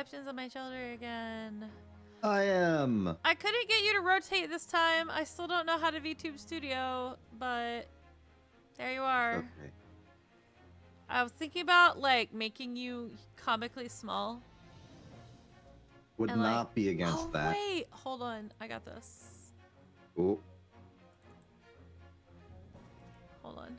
Exception's on my shoulder again. I am. I couldn't get you to rotate this time. I still don't know how to VTube Studio, but there you are. Okay. I was thinking about like making you comically small. Would and, not like, be against that. Wait, hold on. I got this. Ooh. Hold on.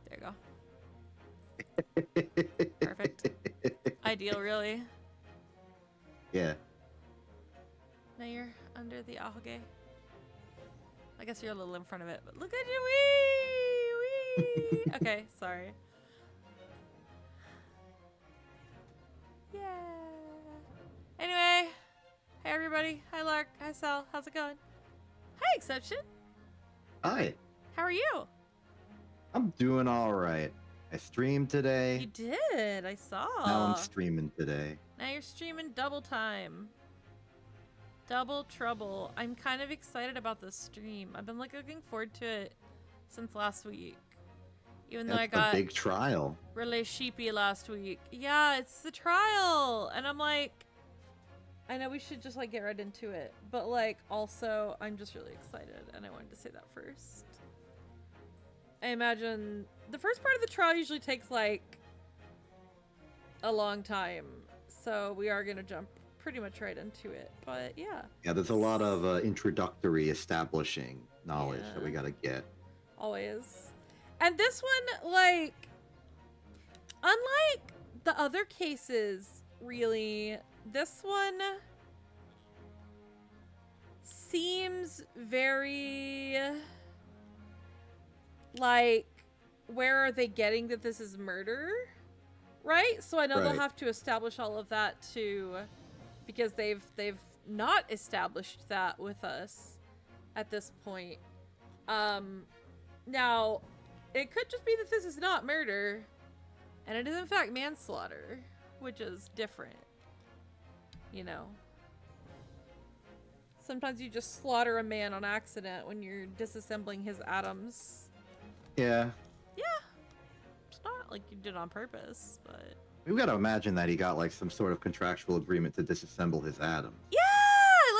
There you go. Perfect. Ideal, really. Yeah. Now you're under the algae. I guess you're a little in front of it, but look at you. Wee! Okay, sorry. Yeah. Anyway, hey everybody. Hi Lark. Hi Sal. How's it going? Hi Exception. Hi. How are you? I'm doing all right. I streamed today. You did. I saw. Now I'm streaming today. Now you're streaming double time. Double trouble. I'm kind of excited about this stream. I've been like looking forward to it since last week. Even though I got a big trial. Really sheepy last week. Yeah, it's the trial. And I'm like, I know we should just like get right into it. But like also I'm just really excited and I wanted to say that first. I imagine the first part of the trial usually takes like a long time. So we are gonna jump pretty much right into it. But yeah. Yeah, there's a lot of introductory establishing knowledge that we gotta get. Always. And this one, like, unlike the other cases, really, this one seems very, like, where are they getting that this is murder? Right? So I know they'll have to establish all of that too, because they've not established that with us at this point. Now, it could just be that this is not murder, and it is in fact manslaughter, which is different, you know. Sometimes you just slaughter a man on accident when you're disassembling his atoms. Yeah. Yeah. It's not like you did on purpose, but... We've got to imagine that he got like some sort of contractual agreement to disassemble his atoms. Yeah!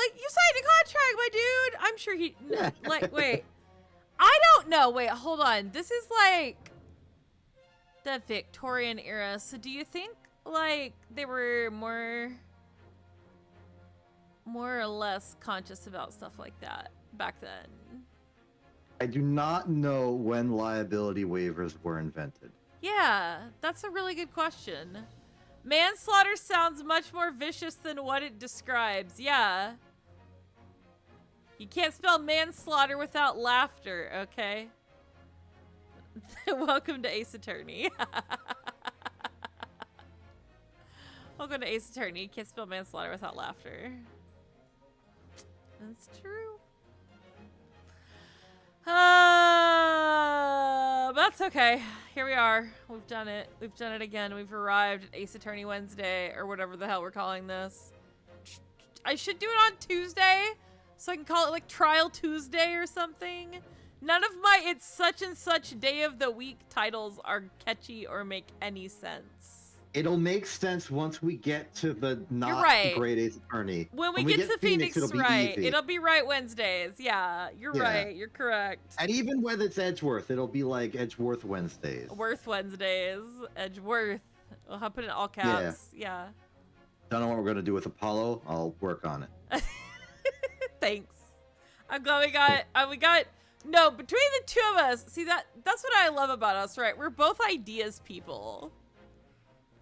Like, you signed a contract, my dude! I'm sure he... Like, wait. I don't know. Wait, hold on. This is like the Victorian era. So do you think like they were more or less conscious about stuff like that back then? I do not know when liability waivers were invented. Yeah, that's a really good question. Manslaughter sounds much more vicious than what it describes. Yeah. You can't spell manslaughter without laughter, okay? Welcome to Ace Attorney. Welcome to Ace Attorney. You can't spell manslaughter without laughter. That's true. But that's okay. Here we are. We've done it. We've done it again. We've arrived at Ace Attorney Wednesday, or whatever the hell we're calling this. I should do it on Tuesday, so I can call it like Trial Tuesday or something. None of my it's such and such day of the week titles are catchy or make any sense. It'll make sense once we get to the not great Ace Attorney. When we get to Phoenix, it'll be right Wednesdays. Yeah, you're right. You're correct. And even when it's Edgeworth, it'll be like Edgeworth Wednesdays. Worth Wednesdays. Edgeworth. I'll have to put it in all caps. Yeah. Don't know what we're gonna do with Apollo. I'll work on it. Thanks. I'm glad we got no, between the two of us, see that's what I love about us, right? We're both ideas people.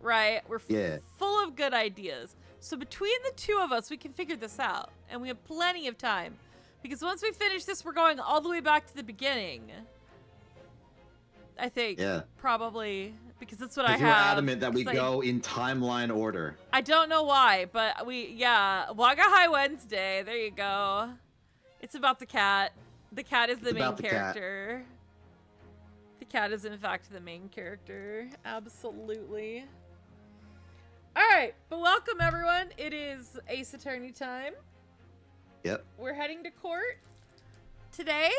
Right? We're full of good ideas. So between the two of us, we can figure this out. And we have plenty of time. Because once we finish this, we're going all the way back to the beginning. I think. Yeah. Probably. Because that's what I have. You're adamant that we go in timeline order. I don't know why, but Wagga High Wednesday. There you go. It's about the cat. The cat is the main character. The cat is, in fact, the main character. Absolutely. All right, but welcome, everyone. It is Ace Attorney time. Yep. We're heading to court today.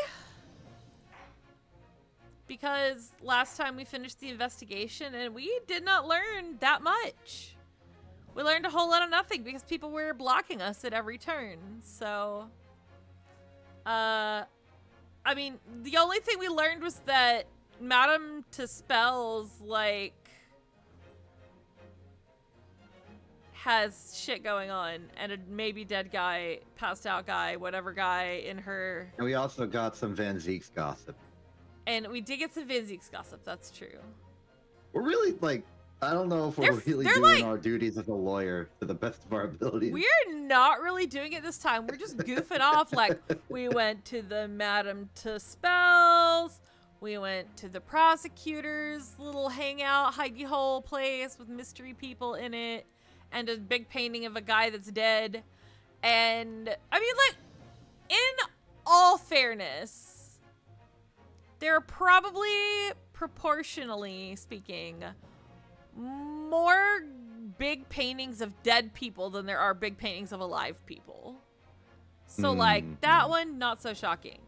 because last time we finished the investigation and we did not learn that much. We learned a whole lot of nothing because people were blocking us at every turn. So, I mean, the only thing we learned was that Madame to Spells, like, has shit going on, and a maybe dead guy, passed out guy, whatever guy in her. And we also got some Van Zeke's gossip. And we did get some Van Zeke's gossip, that's true. We're really, like, I don't know if we're really doing like, our duties as a lawyer to the best of our ability. We're not really doing it this time. We're just goofing off. Like, we went to the Madame to Spells. We went to the prosecutor's little hangout, hidey hole place with mystery people in it. And a big painting of a guy that's dead. And, I mean, like, in all fairness, there are probably, proportionally speaking, more big paintings of dead people than there are big paintings of alive people. So, like, that one, not so shocking.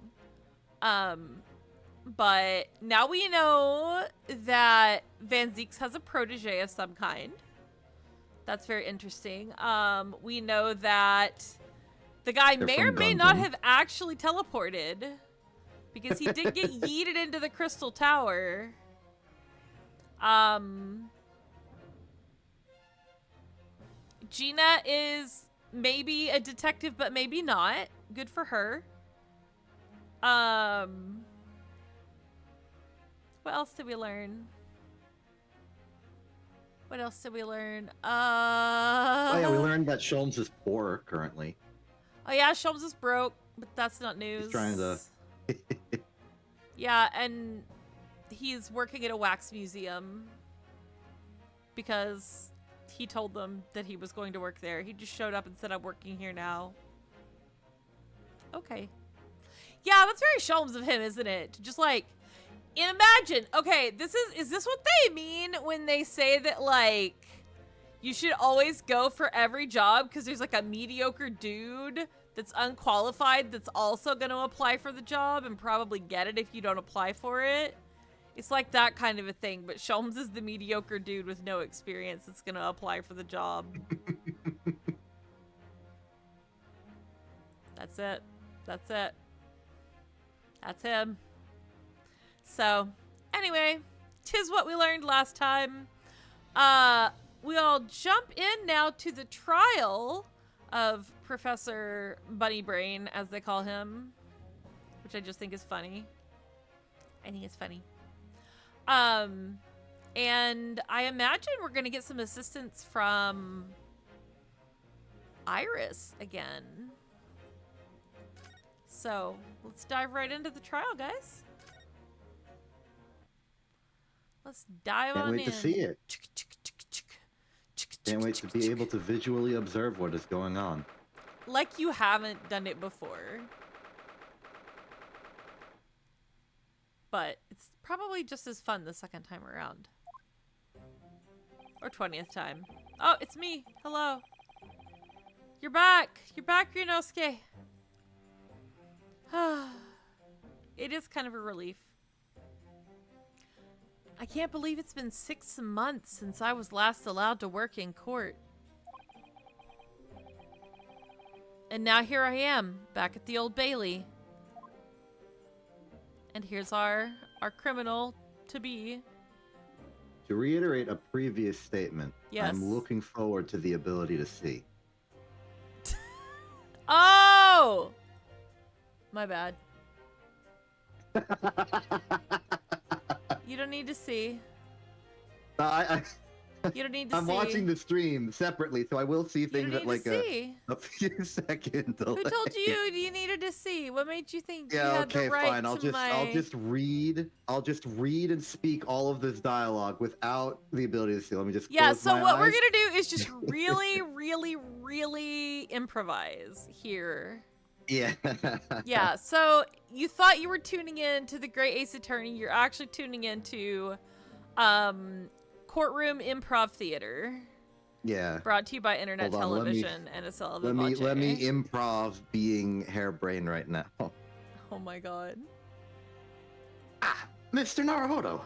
But now we know that Van Zeke's has a protege of some kind. That's very interesting. We know that the guy may or may not have actually teleported because he did get yeeted into the Crystal Tower. Gina is maybe a detective, but maybe not. Good for her. What else did we learn? What else did we learn? Oh yeah, we learned that Sholmes is poor currently. Oh yeah, Sholmes is broke, but that's not news. He's trying to... Yeah, and he's working at a wax museum because he told them that he was going to work there. He just showed up and said, I'm working here now. Okay. Yeah, that's very Sholmes of him, isn't it? Just like, imagine, okay, is this what they mean when they say that, like, you should always go for every job because there's, like, a mediocre dude that's unqualified that's also going to apply for the job and probably get it if you don't apply for it? It's like that kind of a thing, but Sholmes is the mediocre dude with no experience that's going to apply for the job. That's it. That's it. That's him. So, anyway, 'tis what we learned last time. We'll jump in now to the trial of Professor Bunnybrain, as they call him, which I just think is funny. I think it's funny. And I imagine we're gonna get some assistance from Iris again. So, let's dive right into the trial, guys. Let's dive on in. Can't wait to see it. Can't wait to be able to visually observe what is going on. Like you haven't done it before. But it's probably just as fun the second time around. Or 20th time. Oh, it's me. Hello. You're back. You're back, Ryunosuke. It is kind of a relief. I can't believe it's been 6 months since I was last allowed to work in court. And now here I am, back at the Old Bailey. And here's our criminal to be. To reiterate a previous statement, yes. I'm looking forward to the ability to see. Oh! My bad. You don't need to see. You don't need to see. I'm watching the stream separately, so I will see things at like a few second delay. Who told you you needed to see? What made you think you Yeah, had okay, the right fine. I'll just read and speak all of this dialogue without the ability to see. Let me just close so my what eyes. we're gonna do is just really, really, really improvise here. Yeah. Yeah, so you thought you were tuning in to the Great Ace Attorney. You're actually tuning into Courtroom Improv Theater. Yeah. Brought to you by Internet Television and Ascella Vivace. Let me improv being harebrained right now. Oh my god. Mr. Naruhodo.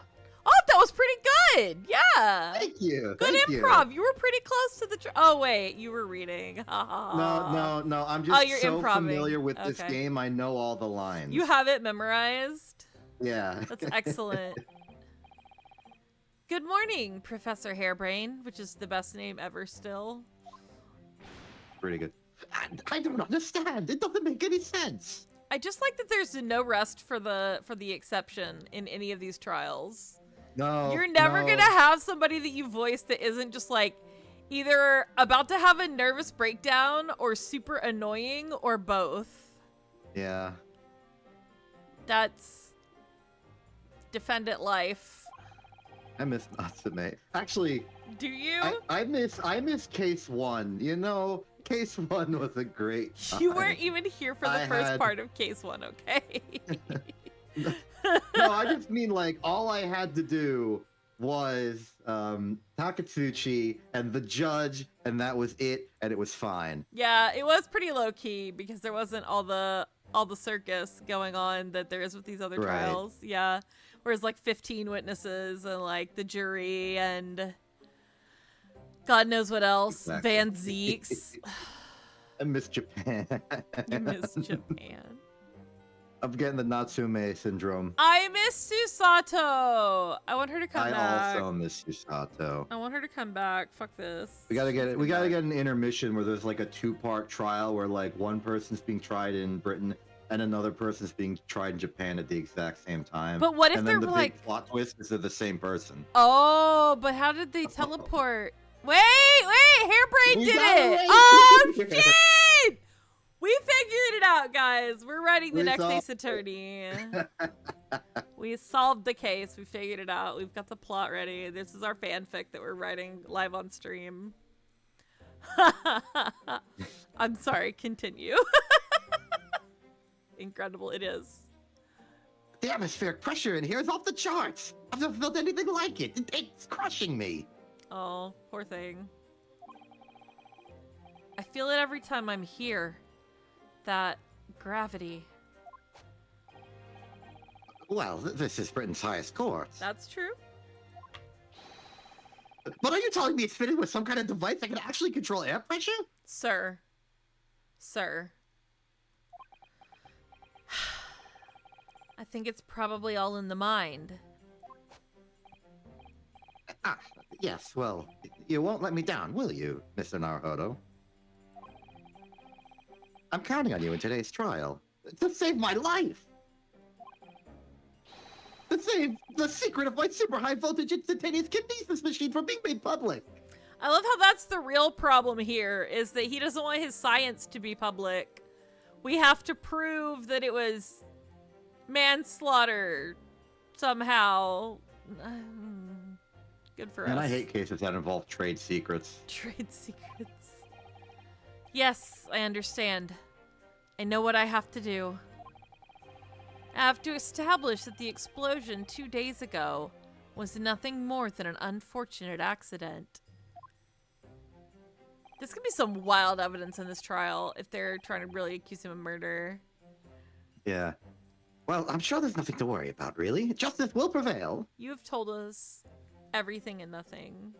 Oh, that was pretty good. Yeah. Thank you. Good Thank improv. You were pretty close to the. Oh wait, you were reading. No. I'm just you're so improving. familiar with this Okay. game. I know all the lines. You have it memorized. Yeah. That's excellent. Good morning, Professor Hairbrain, which is the best name ever still. Pretty good. I don't understand. It doesn't make any sense. I just like that there's no rest for the exception in any of these trials. No. You're never gonna have somebody that you voice that isn't just like either about to have a nervous breakdown or super annoying or both. Yeah. That's defendant life. I miss Natsume. Actually, Do you? I miss case 1. You know, case 1 was a great time. You weren't even here for the I first had- part of case 1, okay? No, I just mean like all I had to do was Takatsuchi and the judge, and that was it, and it was fine. Yeah, it was pretty low key because there wasn't all the circus going on that there is with these other Right. trials. Yeah. Whereas like 15 witnesses and like the jury and God knows what else. Exactly. Van Zeeks. I miss Japan. You miss Japan. I'm getting the Natsume syndrome. I miss Susato. I want her to come I back. also miss Yusato. I want her to come back. Fuck this. We gotta get it. We gotta Come get an intermission where there's like a 2-part trial where like one person's being tried in Britain and another person's being tried in Japan at the exact same time. But what if and they're then the like, big plot twist is they're the same person. oh, but how did they teleport? Wait, Hairbrain We did got it! it. Oh shit! We figured it out, guys. We're writing the We next solved Ace Attorney. We solved the case. We figured it out. We've got the plot ready. This is our fanfic that we're writing live on stream. I'm sorry. Continue. Incredible. It is. The atmospheric pressure in here is off the charts. I've never felt anything like it. It's crushing me. Oh, poor thing. I feel it every time I'm here. That gravity. Well, this is Britain's highest court. That's true. But are you telling me it's fitted with some kind of device that can actually control air pressure? Sir. Sir. I think it's probably all in the mind. Ah, yes, well, you won't let me down, will you, Mr. Naruhodo? I'm counting on you in today's trial. To save my life! To save the secret of my super high voltage instantaneous kinesis machine from being made public! I love how that's the real problem here, is that he doesn't want his science to be public. We have to prove that it was manslaughter somehow. Good for us. And I hate cases that involve trade secrets. Trade secrets. Yes, I understand. I know what I have to do. I have to establish that the explosion 2 days ago was nothing more than an unfortunate accident. There's gonna be some wild evidence in this trial if they're trying to really accuse him of murder. Yeah. Well, I'm sure there's nothing to worry about, really. Justice will prevail. You have told us everything and nothing.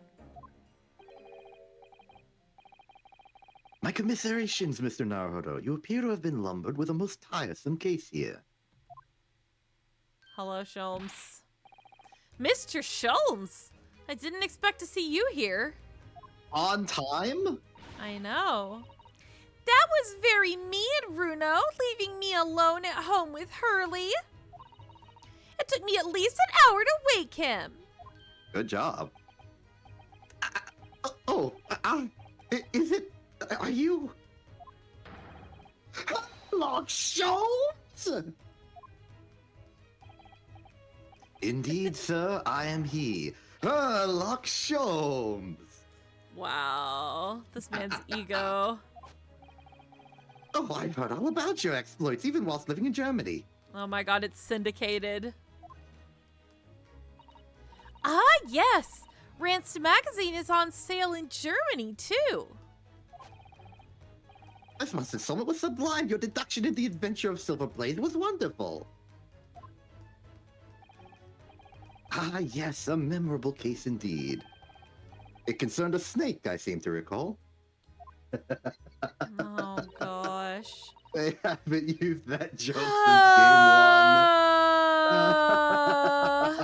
My commiserations, Mr. Naruhodo. You appear to have been lumbered with a most tiresome case here. Hello, Sholmes. Mr. Sholmes! I didn't expect to see you here. On time? I know. That was very mean, Runo, leaving me alone at home with Hurley. It took me at least an hour to wake him. Good job. Is it? Are you? Lock Sholmes? Indeed, sir, I am he. Lock Sholmes. Wow, this man's ego. Oh, I've heard all about your exploits, even whilst living in Germany. Oh my god, it's syndicated. Ah, yes! Rance magazine is on sale in Germany, too. This month's installment was sublime. Your deduction in the adventure of Silver Blade was wonderful. Ah, yes, a memorable case indeed. It concerned a snake, I seem to recall. Oh gosh. They haven't used that joke since game 1.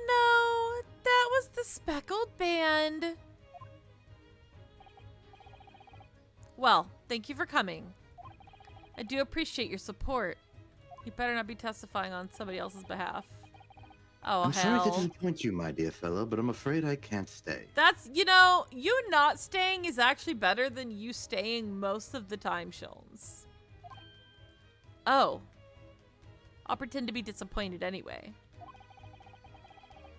No, that was the speckled band. Well, thank you for coming. I do appreciate your support. You better not be testifying on somebody else's behalf. Oh, I'm hell. sorry to disappoint you, my dear fellow, but I'm afraid I can't stay. That's, you know, you not staying is actually better than you staying most of the time, Shulns. Oh. I'll pretend to be disappointed anyway.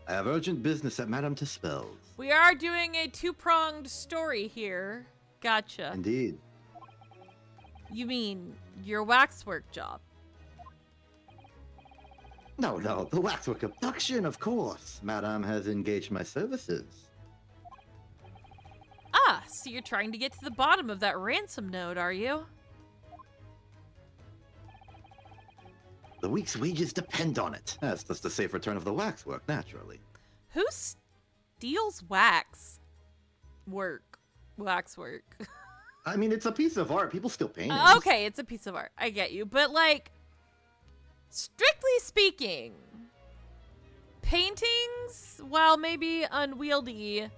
I have urgent business at Madame Tispel's. We are doing a two-pronged story here. Gotcha. Indeed. You mean your waxwork job? No, the waxwork abduction, of course. Madame has engaged my services. Ah, so you're trying to get to the bottom of that ransom note, are you? The week's wages depend on it. That's just the safe return of the waxwork, naturally. Who steals wax? Waxwork. I mean, it's a piece of art. People still paint it. Okay, it's a piece of art. I get you. But, like, strictly speaking, paintings, while maybe unwieldy,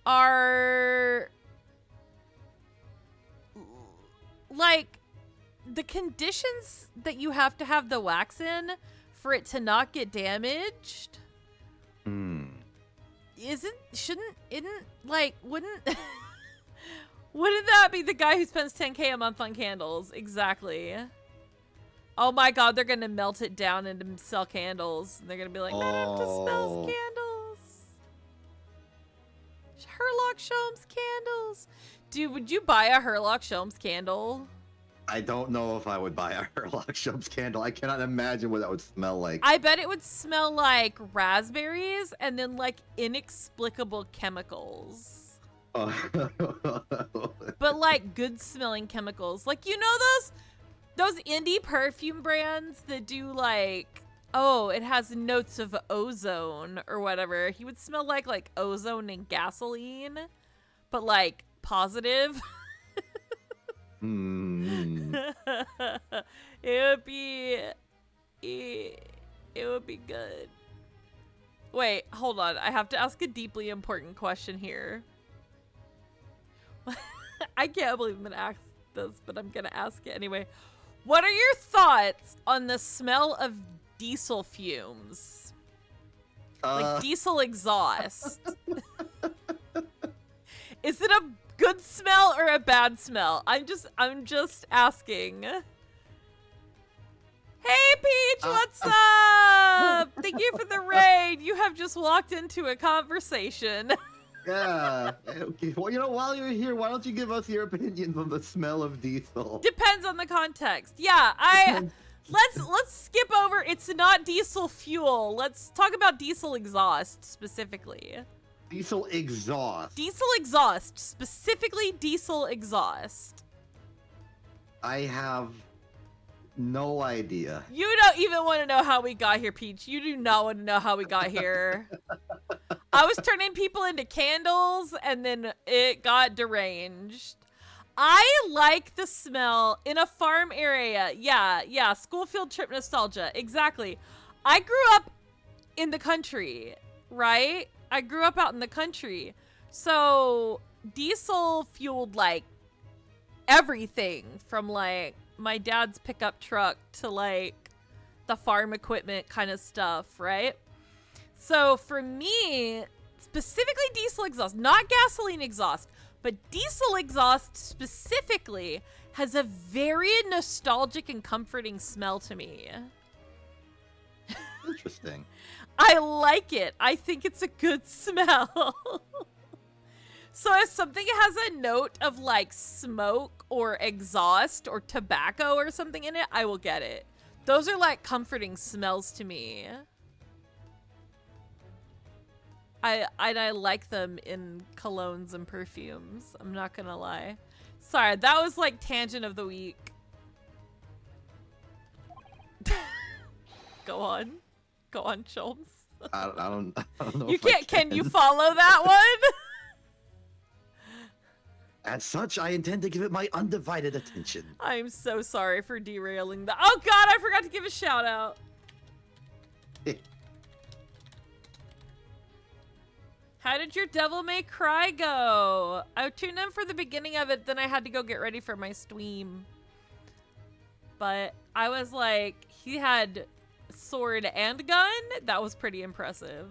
are, like, the conditions that you have to have the wax in for it to not get damaged. Wouldn't that be the guy who spends 10K a month on candles? Exactly. Oh my god, they're gonna melt it down and sell candles. They're gonna be like, Madame Dispel's candles. Herlock Sholmes candles. Dude, would you buy a Herlock Sholmes candle? I don't know if I would buy a Herlock Sholmes candle. I cannot imagine what that would smell like. I bet it would smell like raspberries and then like inexplicable chemicals. But like good smelling chemicals. Like, you know those indie perfume brands that do like, oh, it has notes of ozone or whatever. He would smell like ozone and gasoline, but like positive. It would be good. Wait, hold on. I have to ask a deeply important question here. I can't believe I'm gonna ask this, but I'm gonna ask it anyway. What are your thoughts on the smell of diesel fumes? Like diesel exhaust. Is it a good smell or a bad smell? I'm just asking. Hey Peach, what's up? Thank you for the raid. You have just walked into a conversation. Yeah. Okay. Well, you know, while you're here, why don't you give us your opinions on the smell of diesel? Depends on the context. Yeah, let's skip over. It's not diesel fuel. Let's talk about diesel exhaust specifically. Diesel exhaust. Diesel exhaust, specifically diesel exhaust. I have no idea. You don't even want to know how we got here, Peach. You do not want to know how we got here. I was turning people into candles, and then it got deranged. I like the smell in a farm area. Yeah, school field trip nostalgia. Exactly. I grew up in the country, right? I grew up out in the country. So diesel fueled like everything from like my dad's pickup truck to like the farm equipment kind of stuff, right? So for me, specifically diesel exhaust, not gasoline exhaust, but diesel exhaust specifically has a very nostalgic and comforting smell to me. Interesting. I like it. I think it's a good smell. So if something has a note of like smoke or exhaust or tobacco or something in it, I will get it. Those are like comforting smells to me. I like them in colognes and perfumes. I'm not gonna lie. Sorry, that was like tangent of the week. Go on. Go on, Schultz. I don't know. You if I can't. Can you follow that one? As such, I intend to give it my undivided attention. I'm so sorry for derailing that. Oh God, I forgot to give a shout out. How did your Devil May Cry go? I tuned in for the beginning of it, then I had to go get ready for my stream. But I was like, he had sword and gun. That was pretty impressive.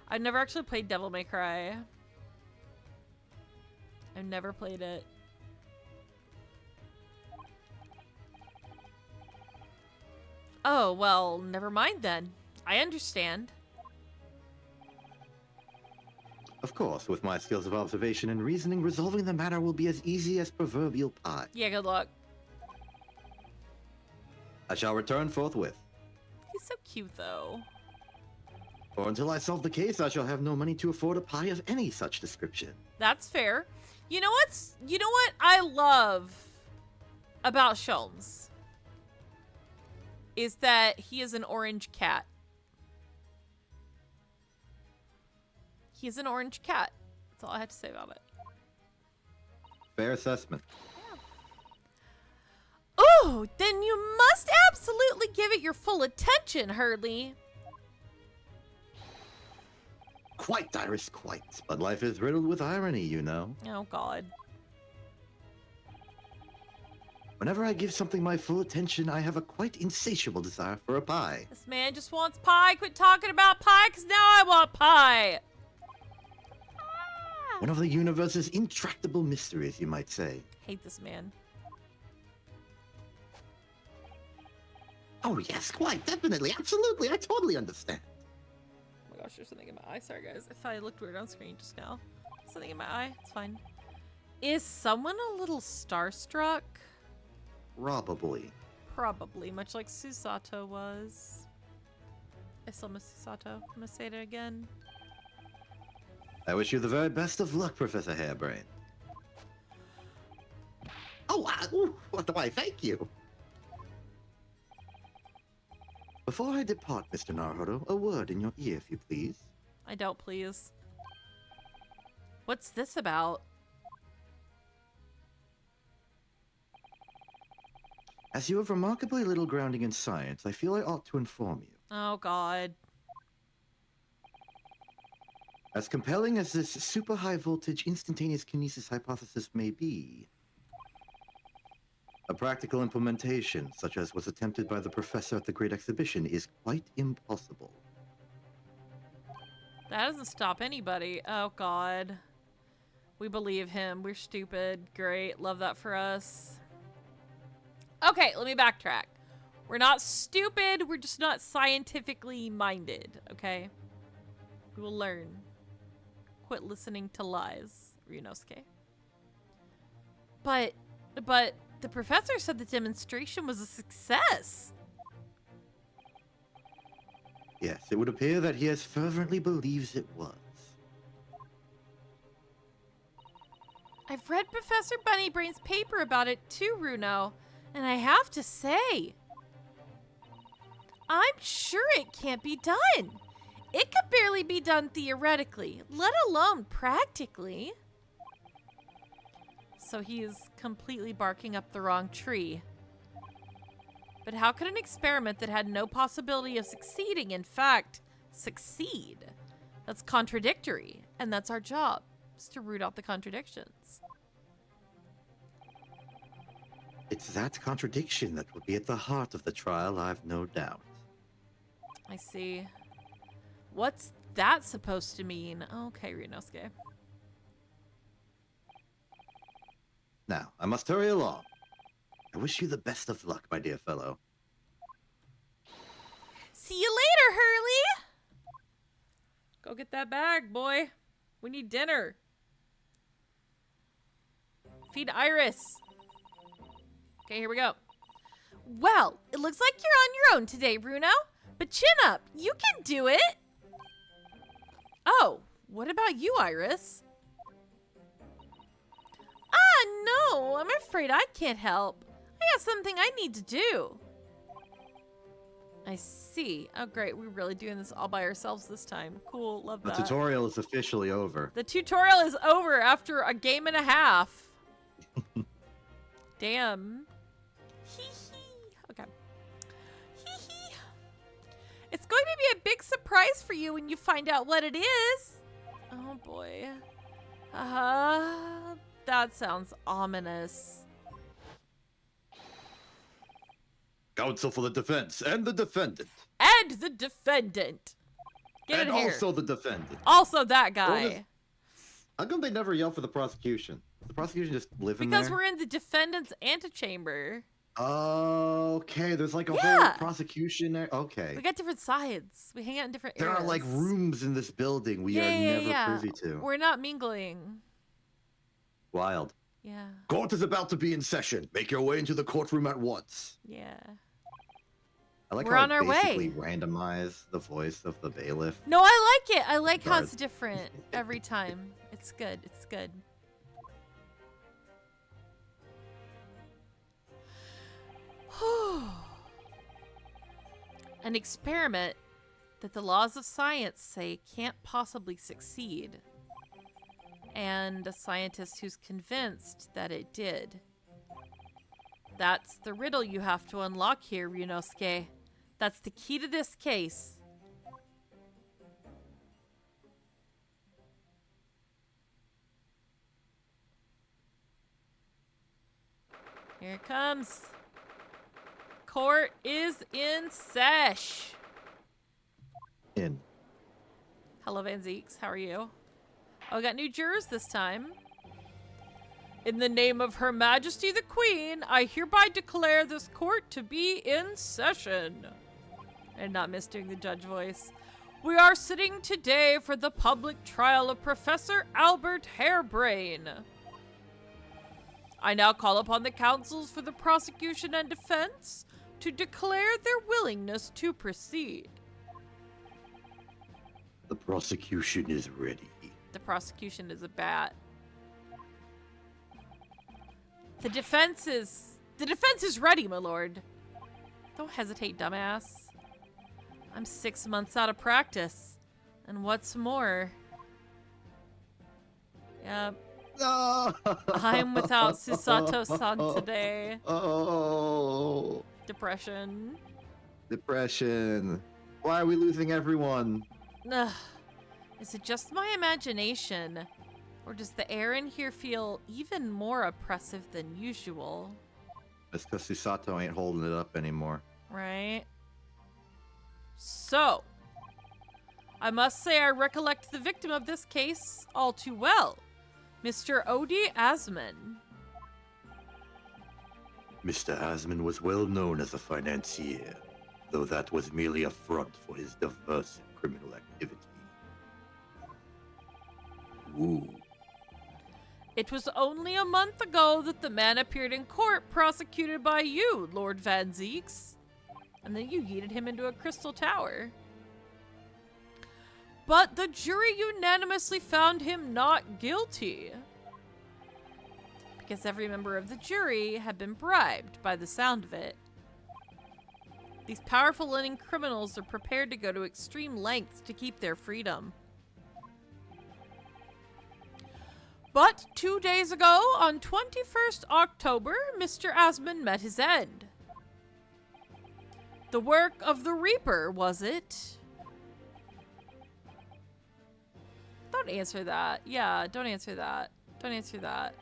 I've never actually played Devil May Cry. I've never played it. Oh, well, never mind then. I understand. Of course, with my skills of observation and reasoning, resolving the matter will be as easy as proverbial pie. Yeah, good luck. I shall return forthwith. He's so cute, though. For until I solve the case, I shall have no money to afford a pie of any such description. That's fair. You know what I love about Sholmes? Is that he is an orange cat. He is an orange cat. That's all I have to say about it. Fair assessment. Oh, then you must absolutely give it your full attention, Hurley. Quite, Iris, quite. But life is riddled with irony, you know. Oh, God. Whenever I give something my full attention, I have a quite insatiable desire for a pie. This man just wants pie. Quit talking about pie, because now I want pie. One of the universe's intractable mysteries, you might say. Hate this man. Oh, yes, quite, definitely, absolutely, I totally understand. Oh my gosh, there's something in my eye. Sorry, guys. If I looked weird on screen just now. Something in my eye. It's fine. Is someone a little starstruck? Probably. Probably, much like Susato was. I still miss Susato. I'm gonna say it again. I wish you the very best of luck, Professor Hairbrain. Oh, what do I thank you? Before I depart, Mr. Naruto, a word in your ear, if you please. I don't, please. What's this about? As you have remarkably little grounding in science, I feel I ought to inform you. Oh, God. As compelling as this super high voltage instantaneous kinesis hypothesis may be, a practical implementation, such as was attempted by the professor at the Great Exhibition, is quite impossible. That doesn't stop anybody. Oh, God. We believe him. We're stupid. Great. Love that for us. Okay, let me backtrack. We're not stupid. We're just not scientifically minded, okay? We will learn. Quit listening to lies, Ryunosuke. But the professor said the demonstration was a success. Yes, it would appear that he as fervently believes it was. I've read Professor Bunnybrain's paper about it too, Runo, and I have to say, I'm sure it can't be done. It could barely be done theoretically, let alone practically. So he is completely barking up the wrong tree. But how could an experiment that had no possibility of succeeding, in fact, succeed? That's contradictory, and that's our job, is to root out the contradictions. It's that contradiction that would be at the heart of the trial, I've no doubt. I see. What's that supposed to mean? Okay, Ryunosuke. Now, I must hurry along. I wish you the best of luck, my dear fellow. See you later, Hurley! Go get that bag, boy. We need dinner. Feed Iris. Okay, here we go. Well, it looks like you're on your own today, Runo. But chin up, you can do it. Oh, what about you, Iris? No, I'm afraid I can't help. I have something I need to do. I see. Oh, great. We're really doing this all by ourselves this time. Cool. Love The that. tutorial is officially over. The tutorial is over after a game and a half. Damn. Hee hee. Okay. Hee hee. It's going to be a big surprise for you when you find out what it is. Oh boy. That sounds ominous. Counsel for the defense and the defendant. And the defendant. Get and in here. also the defendant. Also that guy. How come they never yell for the prosecution? The prosecution just live in Because there? we're in the defendant's antechamber. Okay, there's like a whole prosecution there. Okay. We got different sides. We hang out in different There areas. are like rooms in this building we are never privy to. We're not mingling. Wild. Yeah. Court is about to be in session. Make your way into the courtroom at once. Yeah. I like We're how on it our basically way. randomize the voice of the bailiff. No, I like it. I like how Guard. it's different every time. It's good. It's good. An experiment that the laws of science say can't possibly succeed. And a scientist who's convinced that it did. That's the riddle you have to unlock here, Ryunosuke. That's the key to this case. Here it comes. Court is in sesh. In. Hello, Van Zeeks. How are you? Oh, we got new jurors this time. In the name of Her Majesty the Queen, I hereby declare this court to be in session. And not misdoing the judge voice. We are sitting today for the public trial of Professor Albert Harebrain. I now call upon the counsels for the prosecution and defense to declare their willingness to proceed. The prosecution is ready. The prosecution is a bat. The defense is ready, my lord. Don't hesitate, dumbass. I'm 6 months out of practice. And what's more... Yep. No. I'm without Susato-san today. Oh. Depression. Depression. Why are we losing everyone? Ugh. Is it just my imagination? Or does the air in here feel even more oppressive than usual? It's because Susato ain't holding it up anymore. Right? So, I must say I recollect the victim of this case all too well. Mr. Odie Asman. Mr. Asman was well known as a financier, though that was merely a front for his diverse criminal activity. Ooh. It was only a month ago that the man appeared in court prosecuted by you, Lord Van Zeeks. And then you yeeted him into a crystal tower. But the jury unanimously found him not guilty. Because every member of the jury had been bribed by the sound of it. These powerful leaning criminals are prepared to go to extreme lengths to keep their freedom. But 2 days ago, on 21st October, Mr. Asman met his end. The work of the Reaper, was it? Don't answer that. Yeah, don't answer that. Don't answer that.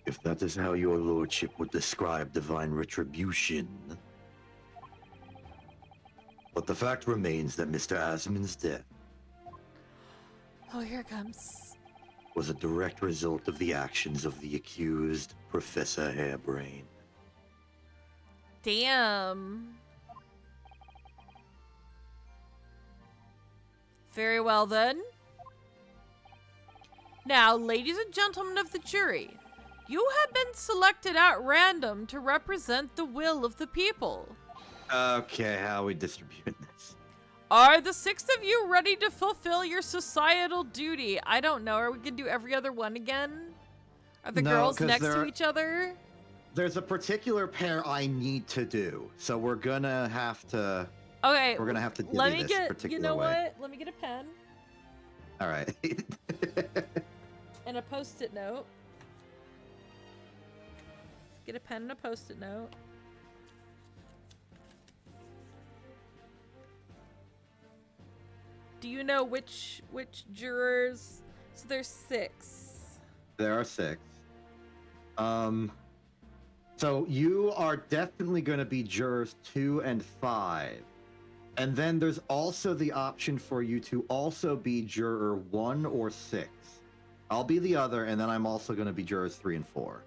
If that is how your lordship would describe divine retribution. But the fact remains that Mr. Asman's death Oh, here it comes. was a direct result of the actions of the accused, Professor Harebrain. Damn. Very well then. Now, ladies and gentlemen of the jury, you have been selected at random to represent the will of the people. Okay, how are we distributing this? Are the 6 of you ready to fulfill your societal duty? I don't know. Are we gonna do every other one again? Are the No, girls 'cause next there to are- each other? there's a particular pair I need to do, so we're gonna have to. Okay. We're gonna have to do Let me this get. particular You know way. what? Let me get a pen All right. and a post-it note. Get a pen and a post-it note. Do you know which jurors? So there's 6. There are 6. So you are definitely going to be jurors 2 and 5. And then there's also the option for you to also be juror 1 or 6. I'll be the other, and then I'm also going to be jurors 3 and 4.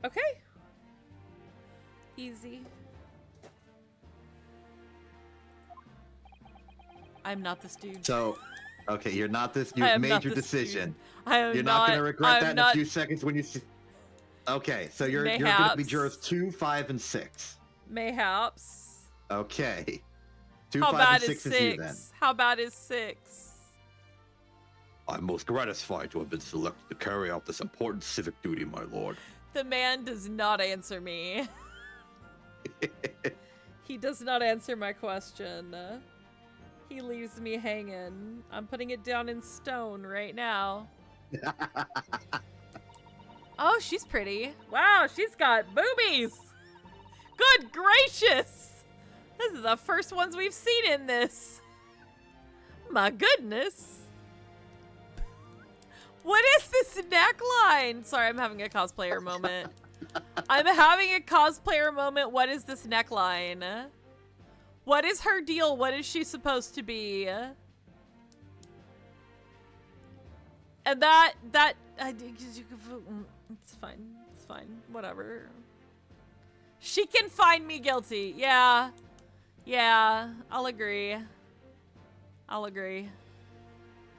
Okay. Easy. I'm not this dude. So, okay, you're not this. You've made your decision. You're not going to regret that in a few seconds when you see. Okay, so you're going to be jurors 2, 5, and 6. Mayhaps. Okay. 2, How 5, bad and 6 is you then. How bad is 6? I'm most gratified to have been selected to carry out this important civic duty, my lord. The man does not answer me. He does not answer my question. He leaves me hanging. I'm putting it down in stone right now. Oh, she's pretty. Wow, she's got boobies. Good gracious. This is the first ones we've seen in this. My goodness. What is this neckline? Sorry, I'm having a cosplayer moment. I'm having a cosplayer moment. What is this neckline? What is her deal? What is she supposed to be? And it's fine. It's fine. Whatever. She can find me guilty. Yeah. Yeah, I'll agree. I'll agree.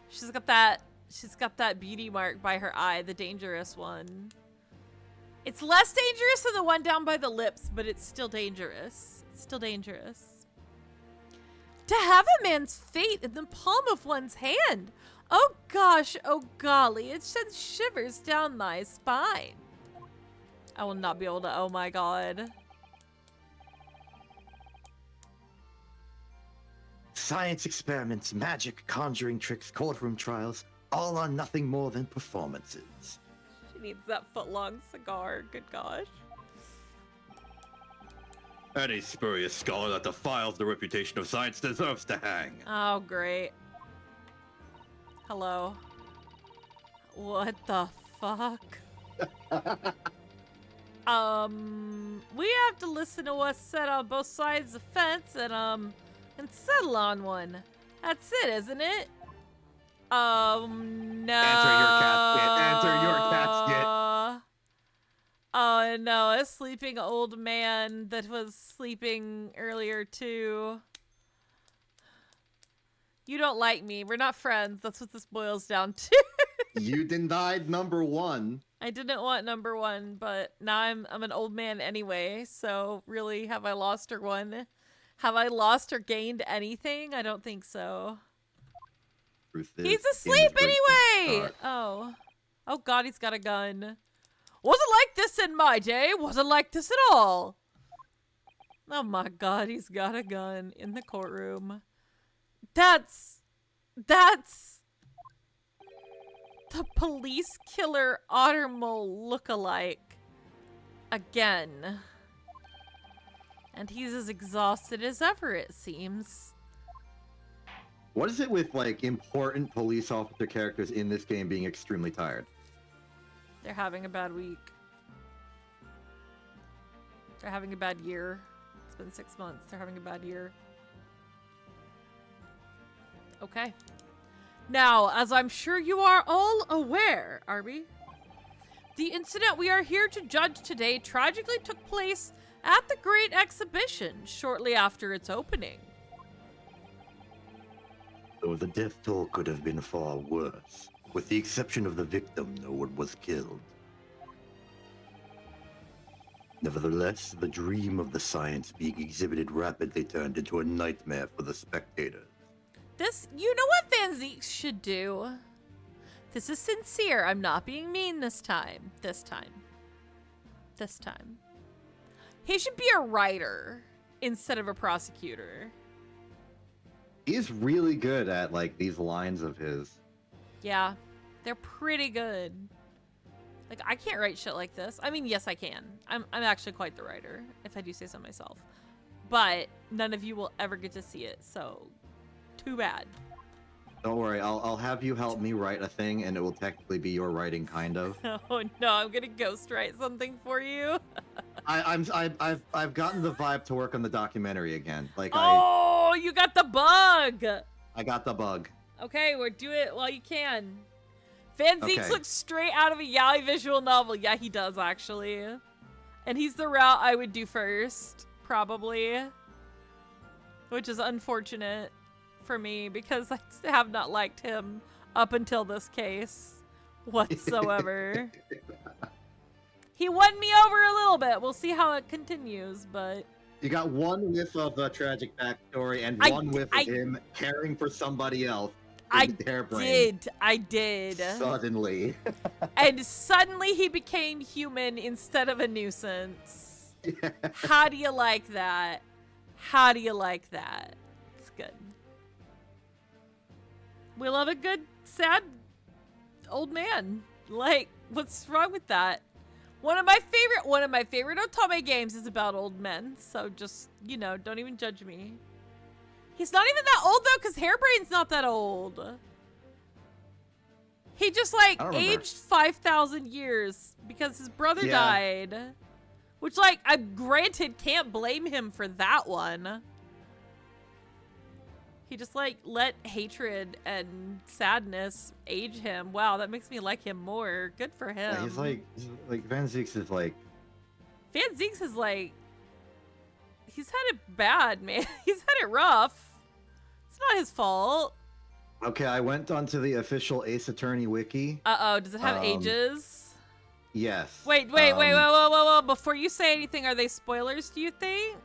She's got that beauty mark by her eye, the dangerous one. It's less dangerous than the one down by the lips, but it's still dangerous. It's still dangerous. To have a man's fate in the palm of one's hand. Oh gosh, oh golly, it sends shivers down my spine. I will not be able to, oh my god. Science experiments, magic, conjuring tricks, courtroom trials, all are nothing more than performances. She needs that foot-long cigar, good gosh. Any spurious scholar that defiles the reputation of science deserves to hang. Oh, great. Hello. What the fuck? We have to listen to what's said on both sides of the fence and settle on one. That's it, isn't it? No. Enter your casket. Enter your casket. Oh no, a sleeping old man that was sleeping earlier too. You don't like me. We're not friends. That's what this boils down to. You denied number 1. I didn't want number 1, but now I'm an old man anyway. So really, have I lost or won? Have I lost or gained anything? I don't think so. He's asleep anyway. Oh god, he's got a gun. Wasn't like this in my day. Wasn't like this at all. Oh my god, he's got a gun in the courtroom. That's the police killer Ottermole lookalike again. And he's as exhausted as ever, it seems. What is it with, like, important police officer characters in this game being extremely tired? They're having a bad week. They're having a bad year. It's been 6 months. They're having a bad year. Okay. Now, as I'm sure you are all aware, are we? The incident we are here to judge today tragically took place at the Great Exhibition shortly after its opening. Though the death toll could have been far worse. With the exception of the victim, no one was killed. Nevertheless, the dream of the science being exhibited rapidly turned into a nightmare for the spectators. You know what Van Zeeks should do? This is sincere. I'm not being mean this time. This time. He should be a writer instead of a prosecutor. He's really good at, like, these lines of his. Yeah, they're pretty good. Like, I can't write shit like this. I mean, yes, I can. I'm actually quite the writer, if I do say so myself. But none of you will ever get to see it, so too bad. Don't worry, I'll have you help me write a thing, and it will technically be your writing, kind of. Oh no, I'm gonna ghostwrite something for you. I've gotten the vibe to work on the documentary again. Like oh, you got the bug. I got the bug. Okay, well, do it while you can. Van Zieks Okay. looks straight out of a Yaoi visual novel. Yeah, he does, actually. And he's the route I would do first, probably. Which is unfortunate for me, because I have not liked him up until this case whatsoever. He won me over a little bit. We'll see how it continues, but... You got one whiff of a tragic backstory and one whiff of him caring for somebody else. I did. Suddenly. And suddenly he became human instead of a nuisance. Yeah. How do you like that? How do you like that? It's good. We love a good, sad old man. Like, what's wrong with that? One of my favorite Otome games is about old men. So just, you know, don't even judge me. He's not even that old, though, because Hairbrain's not that old. He just, like, aged 5,000 years because his brother died. Which, like, I granted can't blame him for that one. He just, like, let hatred and sadness age him. Wow, that makes me like him more. Good for him. Yeah, he's like Van Zieks is like... Van Zieks is, like... He's had it bad, man. He's had it rough. It's not his fault. Okay, I went onto the official Ace Attorney wiki. Uh-oh, does it have ages? Yes. Wait, whoa. Before you say anything, are they spoilers, do you think?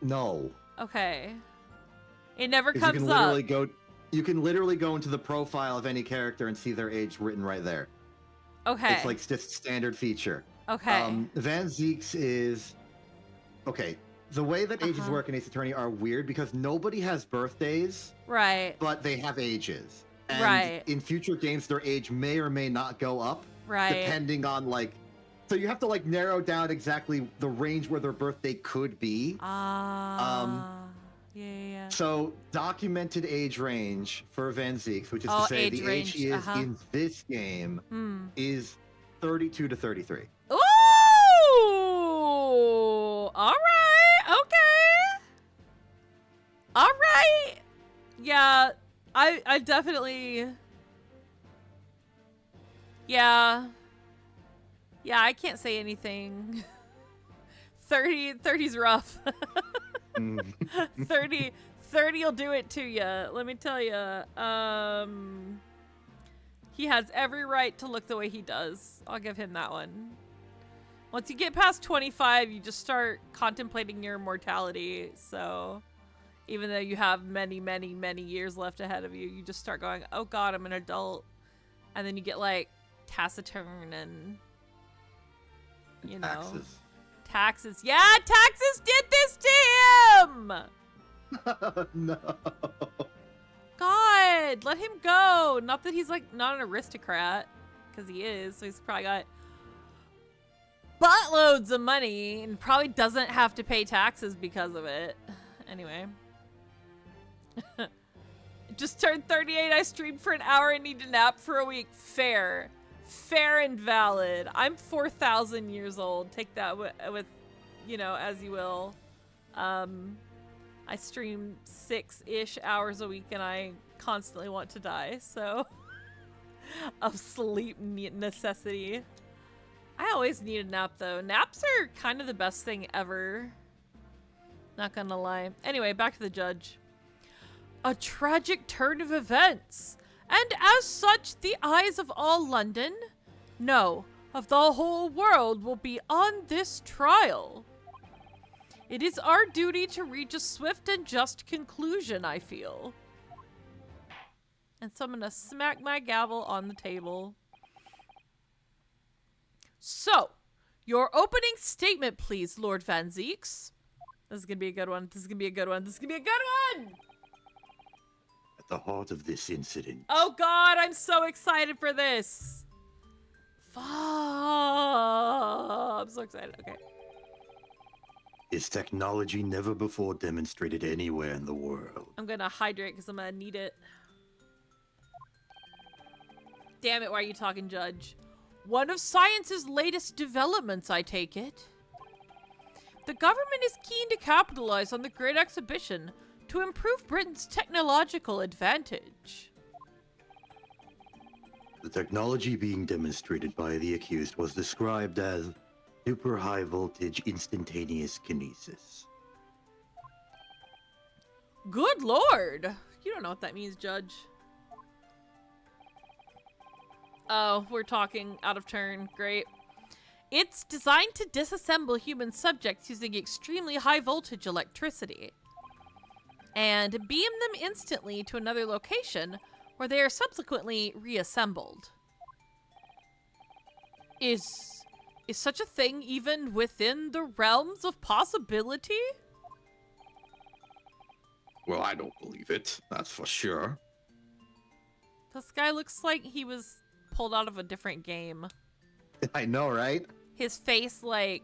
No. Okay. It never comes up. You can literally go into the profile of any character and see their age written right there. Okay. It's like just standard feature. Okay. Van Zieks is... Okay, the way that ages work in Ace Attorney are weird because nobody has birthdays. Right. But they have ages. And right. in future games, their age may or may not go up. Right. Depending on, like... So you have to, like, narrow down exactly the range where their birthday could be. Yeah. So, documented age range for Van Zieks, which is to say the age he is in this game, is 32 to 33. Ooh! All right. Okay. All right. Yeah, I definitely... Yeah, I can't say anything. 30's rough. 30 will do it to you. Let me tell you. He has every right to look the way he does. I'll give him that one. Once you get past 25, you just start contemplating your mortality. So even though you have many, many, many years left ahead of you, you just start going, oh God, I'm an adult. And then you get like taciturn and, you know. Taxes. Yeah, taxes did this to him! No. God, let him go. Not that he's like not an aristocrat, because he is, so he's probably got buttloads of money and probably doesn't have to pay taxes because of it. Anyway. Just turned 38. I streamed for an hour and need to nap for a week. Fair. Fair and valid. I'm 4,000 years old. Take that with, you know, as you will. I stream 6-ish hours a week and I constantly want to die, so of sleep necessity. I always need a nap though. Naps are kind of the best thing ever. Not gonna lie. Anyway, back to the judge. A tragic turn of events. And as such, the eyes of all London, no, of the whole world, will be on this trial. It is our duty to reach a swift and just conclusion, I feel. And so I'm gonna smack my gavel on the table. So, your opening statement, please, Lord Van Zeeks. This is gonna be a good one. This is gonna be a good one. This is gonna be a good one! At the heart of this incident, Oh god, I'm so excited for this. Fuck. I'm so excited. Okay. is technology never before demonstrated anywhere in the world. I'm gonna hydrate because I'm gonna need it. Damn it, why are you talking, Judge? One of science's latest developments, I take it. The government is keen to capitalize on the Great Exhibition to improve Britain's technological advantage. The technology being demonstrated by the accused was described as super high voltage instantaneous kinesis. Good lord! You don't know what that means, Judge. Oh, we're talking out of turn. Great. It's designed to disassemble human subjects using extremely high voltage electricity and beam them instantly to another location where they are subsequently reassembled. Is such a thing even within the realms of possibility? Well, I don't believe it. That's for sure. This guy looks like he was pulled out of a different game. I know, right? His face, like,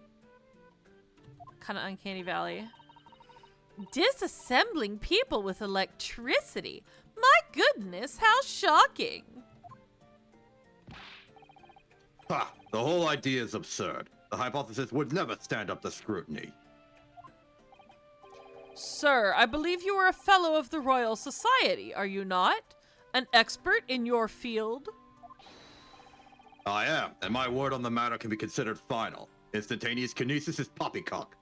kind of Uncanny Valley. Disassembling people with electricity. My goodness, how shocking. Ha! The whole idea is absurd. The hypothesis would never stand up to scrutiny. Sir, I believe you are a fellow of the Royal Society, are you not? An expert in your field? I am, and my word on the matter can be considered final. Instantaneous kinesis is poppycock.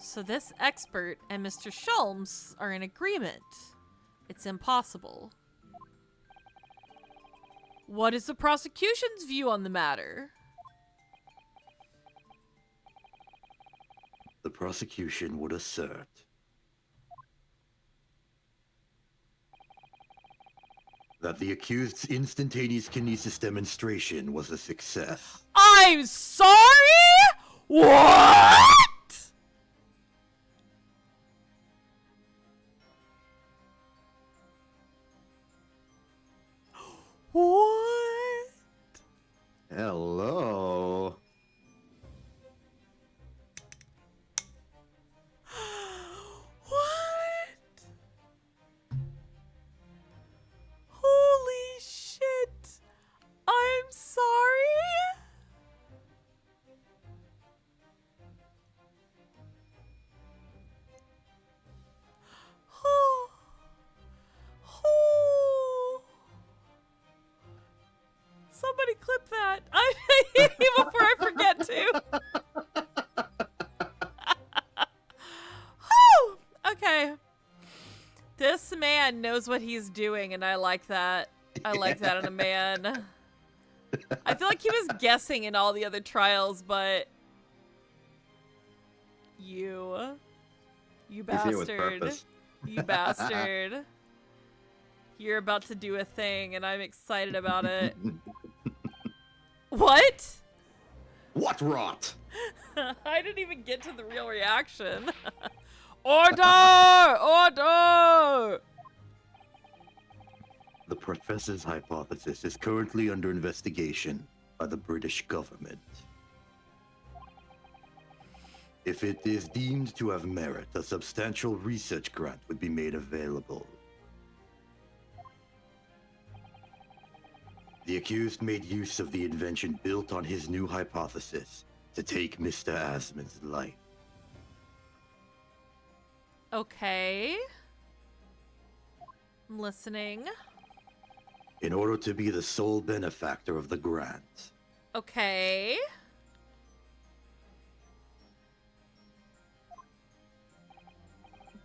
So this expert and Mr. Sholmes are in agreement. It's impossible. What is the prosecution's view on the matter? The prosecution would assert that the accused's instantaneous kinesis demonstration was a success. I'm sorry? What? What? Hello. What? Holy shit. I'm sorry? Oh. Oh. Somebody clip that. Before I forget to. Whew. Okay. This man knows what he's doing, and I like that. I like that in a man. I feel like he was guessing in all the other trials, but you He's here with bastard. purpose. You bastard. You're about to do a thing, and I'm excited about it. What? What rot? I didn't even get to the real reaction. Order! Order! The professor's hypothesis is currently under investigation by the British government. If it is deemed to have merit, a substantial research grant would be made available. The accused made use of the invention built on his new hypothesis to take Mr. Asman's life. Okay. I'm listening. In order to be the sole benefactor of the grant. Okay.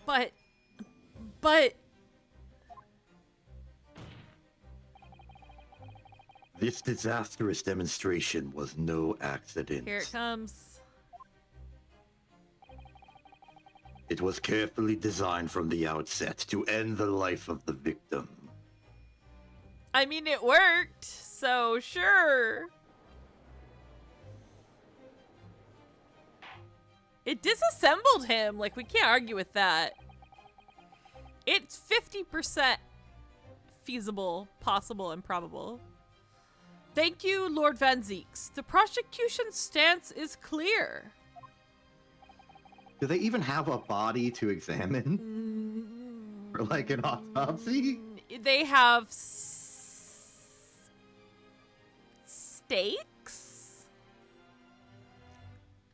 But... This disastrous demonstration was no accident. Here it comes. It was carefully designed from the outset to end the life of the victim. I mean, it worked, so sure. It disassembled him. Like, we can't argue with that. It's 50% feasible, possible, and probable. Thank you, Lord Van Zeeks. The prosecution's stance is clear. Do they even have a body to examine? Or like an autopsy? They have stakes?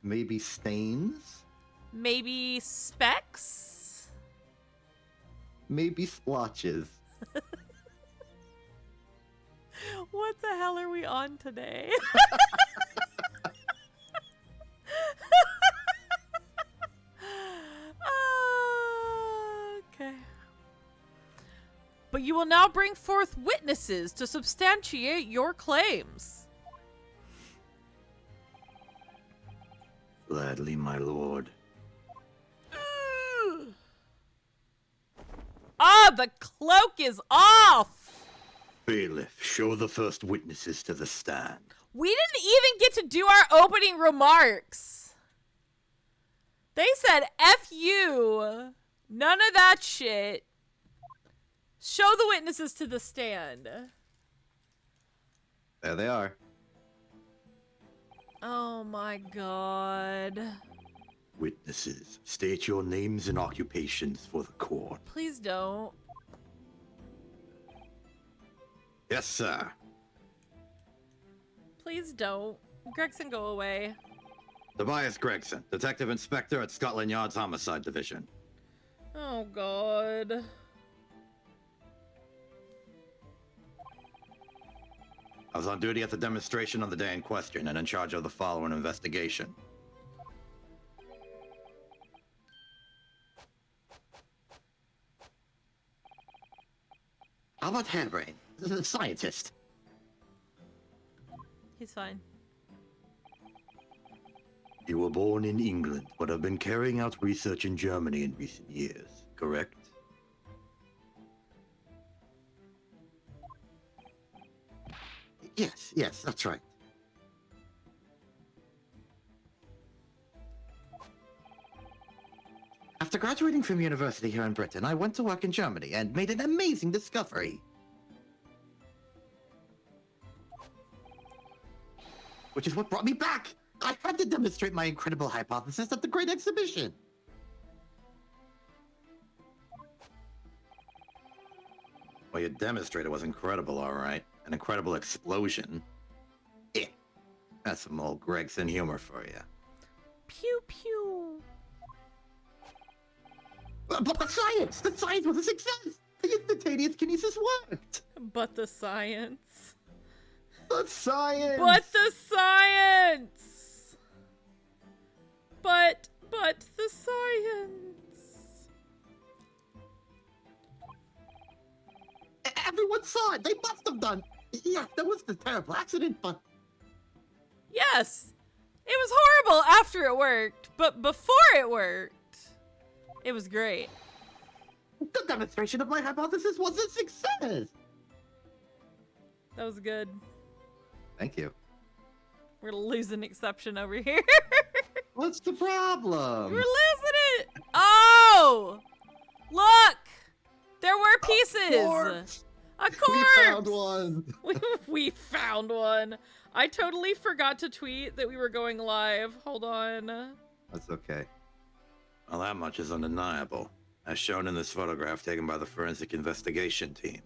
Maybe stains? Maybe specks? Maybe splotches. What the hell are we on today? Okay. But you will now bring forth witnesses to substantiate your claims. Gladly, my lord. Ah, the cloak is off! Bailiff, show the first witnesses to the stand. We didn't even get to do our opening remarks. They said, F you. None of that shit. Show the witnesses to the stand. There they are. Oh my god. Witnesses, state your names and occupations for the court. Please don't. Yes, sir. Please don't. Gregson, go away. Tobias Gregson, Detective Inspector at Scotland Yard's Homicide Division. Oh god. I was on duty at the demonstration on the day in question and in charge of the following investigation. How about Hairbrain, the scientist? He's fine. You were born in England, but have been carrying out research in Germany in recent years, correct? Yes, that's right. After graduating from university here in Britain, I went to work in Germany and made an amazing discovery. Which is what brought me back! I had to demonstrate my incredible hypothesis at the Great Exhibition! Well, your demonstrator was incredible, all right. An incredible explosion. Yeah, that's some old Gregson humor for you. Pew pew. But the science was a success! The instantaneous kinesis worked! But the science. The science! But the science! But the science. Everyone saw it! They must have done! Yeah, there was the terrible accident, but... Yes! It was horrible after it worked, but before it worked, it was great. The demonstration of my hypothesis was a success! That was good. Thank you. We're losing exception over here. What's the problem? We're losing it! Oh! Look! There were pieces! A corpse! We found one! We found one. I totally forgot to tweet that we were going live. Hold on. That's okay. Well, that much is undeniable, as shown in this photograph taken by the forensic investigation team.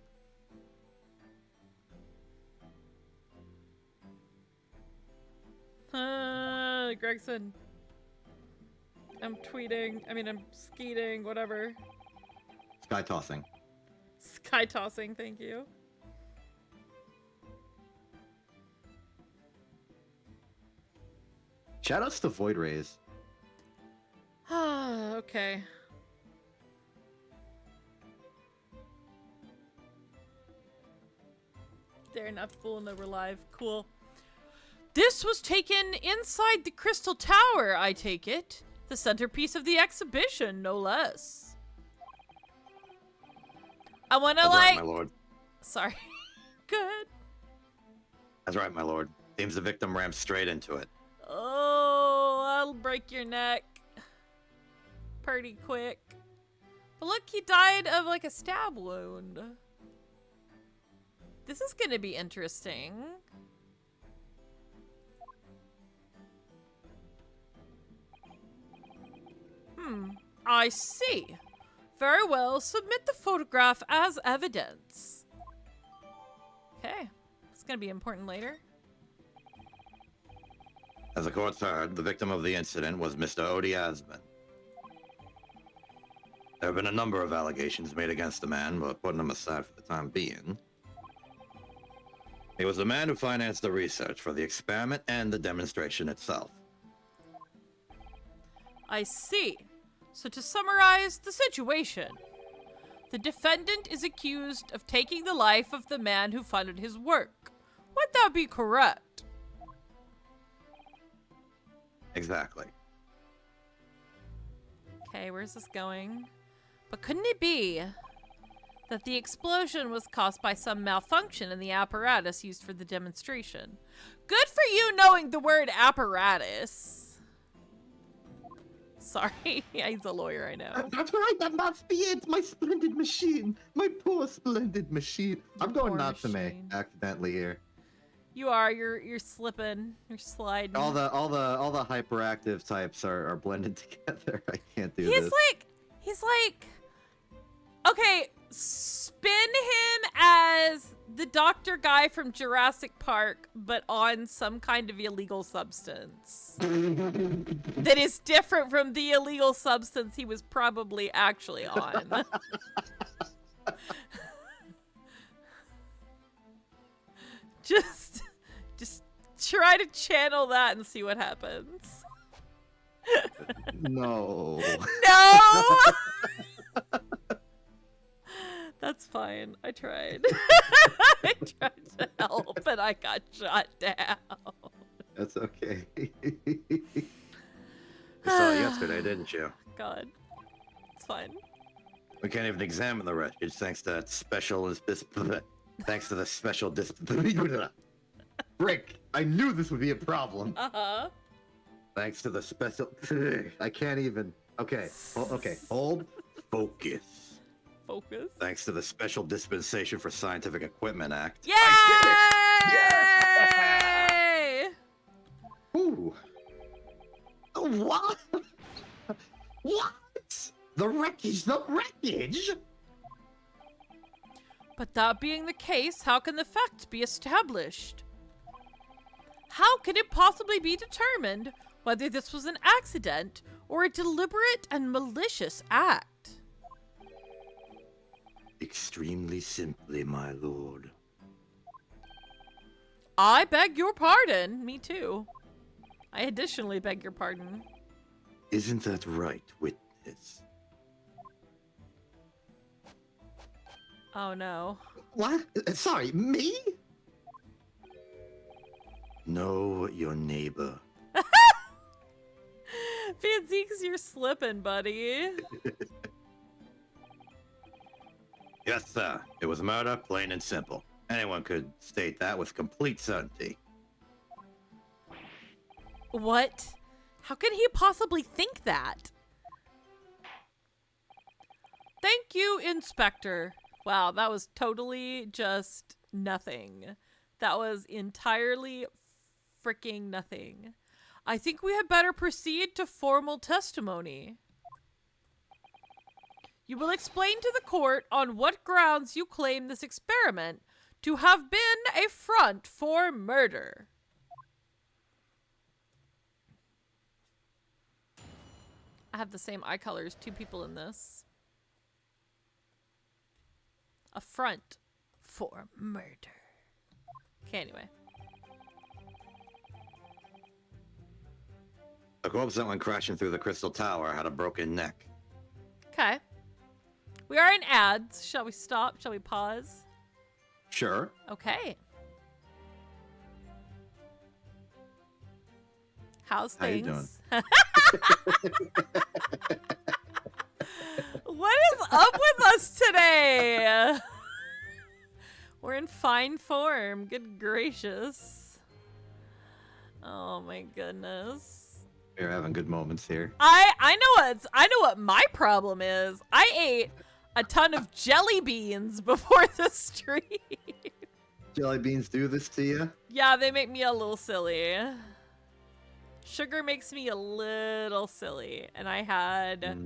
Gregson. I'm tweeting. I mean, I'm skeeting, whatever. Sky tossing. Sky tossing, thank you. Shoutouts to Void Rays. Okay. They're not fooling that we're live. Cool. This was taken inside the Crystal Tower, I take it. The centerpiece of the exhibition, no less. I want to, That's like... right, my lord. Sorry. Good. That's right, my lord. Seems the victim rammed straight into it. Oh, I'll break your neck. Pretty quick. But look, he died of, like, a stab wound. This is gonna be interesting. I see. Very well, submit the photograph as evidence. Okay, it's gonna be important later. As the court's heard, the victim of the incident was Mr. Odie Asman. There have been a number of allegations made against the man, but putting them aside for the time being, he was the man who financed the research for the experiment and the demonstration itself. I see. So to summarize the situation, the defendant is accused of taking the life of the man who funded his work. Would that be correct? Exactly. Okay, where's this going? But couldn't it be that the explosion was caused by some malfunction in the apparatus used for the demonstration? Good for you knowing the word apparatus. Sorry, he's a lawyer, I know. That's right, that must be it. My splendid machine. My poor splendid machine. I'm going poor Natsume machine. accidentally here. You are, you're slipping, you're sliding. All the hyperactive types are blended together. I can't do He's this. like, okay, spin him as the doctor guy from Jurassic Park, but on some kind of illegal substance that is different from the illegal substance he was probably actually on. Just try to channel that and see what happens. No. No! That's fine. I tried. I tried to help, and I got shot down. That's okay. You saw it yesterday, didn't you? God. It's fine. We can't even examine the wreckage thanks to that thanks to the special Frick, I knew this would be a problem. Uh-huh. thanks to the special I can't even. Okay. Okay. Hold. focus. Focus. Thanks to the Special Dispensation for Scientific Equipment Act. Yay! I Ooh. What? What? The wreckage. The wreckage. But that being the case, how can the facts be established? How can it possibly be determined whether this was an accident or a deliberate and malicious act? Extremely simply, my lord. I beg your pardon. Me too. I additionally beg your pardon. Isn't that right, witness? Oh no. What? Sorry, me? Know your neighbor. Fanzeeks, you're slipping, buddy. Yes, sir. It was murder, plain and simple. Anyone could state that with complete certainty. What? How can he possibly think that? Thank you, Inspector. Wow, that was totally just nothing. That was entirely freaking nothing. I think we had better proceed to formal testimony. You will explain to the court on what grounds you claim this experiment to have been a front for murder. I have the same eye color as two people in this. A front for murder. Okay, anyway. The corpse that went crashing through the Crystal Tower had a broken neck. Okay. We are in ads. Shall we stop? Shall we pause? Sure. Okay. How's How you things? doing? What is up with us today? We're in fine form. Good gracious. Oh my goodness. You're having good moments here. I know what my problem is. I ate a ton of jelly beans before the stream. Jelly beans do this to you? Yeah, they make me a little silly. Sugar makes me a little silly. And I had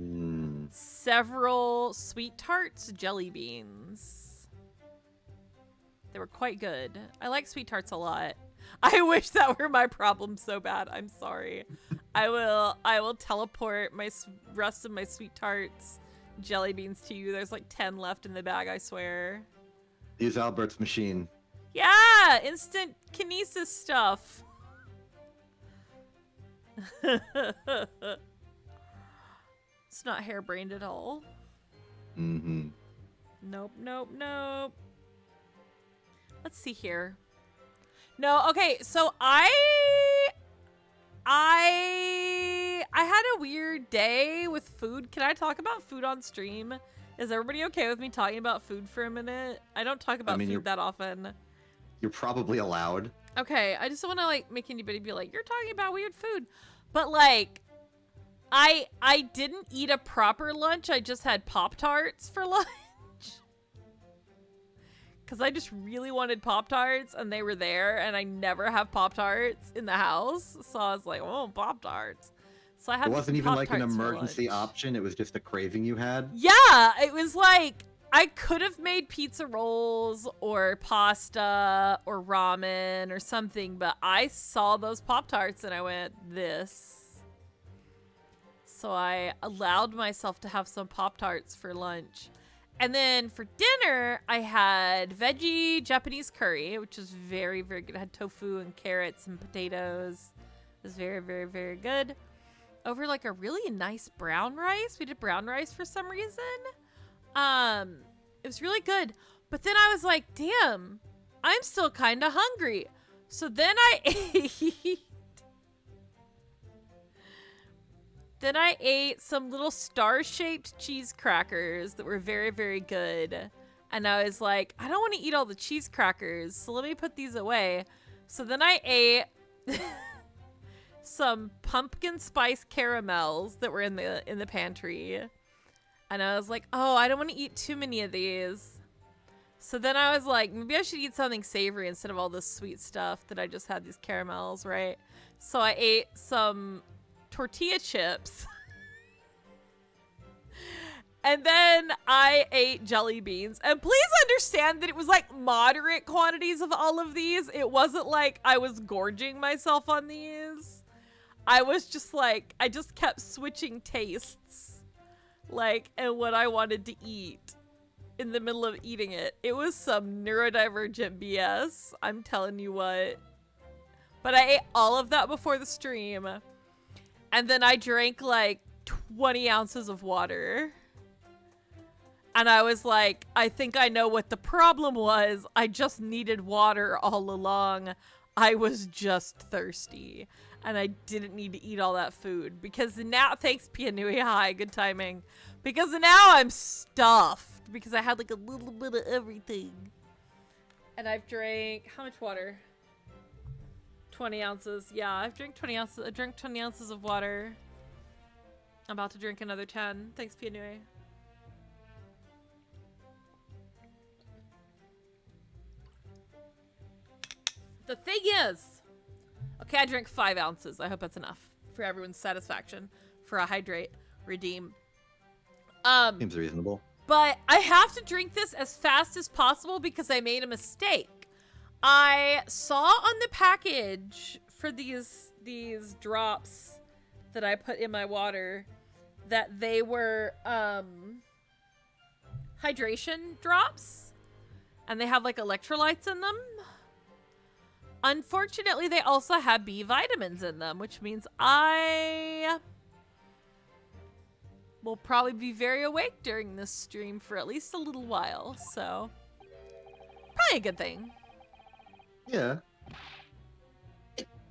several sweet tarts jelly beans. They were quite good. I like sweet tarts a lot. I wish that were my problem so bad. I'm sorry. I will teleport my rest of my sweet tarts jelly beans to you. There's like 10 left in the bag, I swear. Use Albert's machine. Yeah, instant kinesis stuff. It's not harebrained at all. Mm-hmm. Nope, nope, nope. Let's see here. No, okay, so I had a weird day with food. Can I talk about food on stream? Is everybody okay with me talking about food for a minute? I don't talk about food that often. You're probably allowed. Okay, I just don't want to like make anybody be like, you're talking about weird food. But like, I didn't eat a proper lunch. I just had Pop-Tarts for lunch. Because I just really wanted Pop-Tarts and they were there and I never have Pop-Tarts in the house. So I was like, oh, Pop-Tarts. So I had It wasn't even like an Pop-Tarts for emergency lunch. option. It was just a craving you had. Yeah, it was like, I could have made pizza rolls or pasta or ramen or something, but I saw those Pop-Tarts and I went, this. So I allowed myself to have some Pop-Tarts for lunch. And then for dinner, I had veggie Japanese curry, which was very, very good. It had tofu and carrots and potatoes. It was very, very, very good. Over like a really nice brown rice. We did brown rice for some reason. It was really good. But then I was like, damn, I'm still kind of hungry. So then I ate... Then I ate some little star-shaped cheese crackers that were very, very good. And I was like, I don't want to eat all the cheese crackers, so let me put these away. So then I ate some pumpkin spice caramels that were in the pantry. And I was like, oh, I don't want to eat too many of these. So then I was like, maybe I should eat something savory instead of all this sweet stuff that I just had these caramels, right? So I ate some tortilla chips. And then I ate jelly beans. And please understand that it was like moderate quantities of all of these. It wasn't like I was gorging myself on these. I was just like, I just kept switching tastes. Like, and what I wanted to eat in the middle of eating it. It was some neurodivergent BS. I'm telling you what. But I ate all of that before the stream. And then I drank like 20 ounces of water. And I was like, I think I know what the problem was. I just needed water all along. I was just thirsty. And I didn't need to eat all that food. Because now, thanks Pianui, hi, good timing. Because now I'm stuffed. Because I had like a little bit of everything. And I've drank, how much water? 20 ounces. Yeah, I've drank 20 ounces. I drank 20 ounces of water. I'm about to drink another 10. Thanks, Pianui. The thing is, okay, I drank 5 ounces. I hope that's enough for everyone's satisfaction for a hydrate redeem. Seems reasonable. But I have to drink this as fast as possible because I made a mistake. I saw on the package for these drops that I put in my water that they were hydration drops and they have like electrolytes in them. Unfortunately, they also have B vitamins in them, which means I will probably be very awake during this stream for at least a little while, so probably a good thing. Yeah.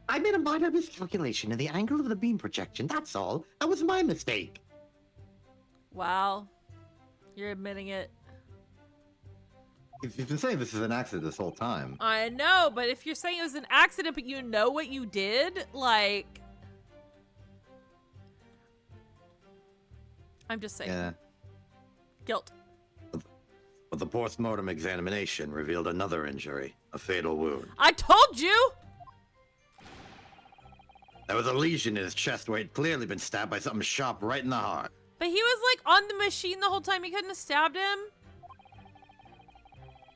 I made a minor miscalculation in the angle of the beam projection, that's all. That was my mistake. Wow. You're admitting it. You've been saying this is an accident this whole time. I know, but if you're saying it was an accident, but you know what you did, like... I'm just saying. Yeah. Guilt. But the post-mortem examination revealed another injury, a fatal wound. I told you! There was a lesion in his chest where he'd clearly been stabbed by something sharp right in the heart. But he was like on the machine the whole time. He couldn't have stabbed him.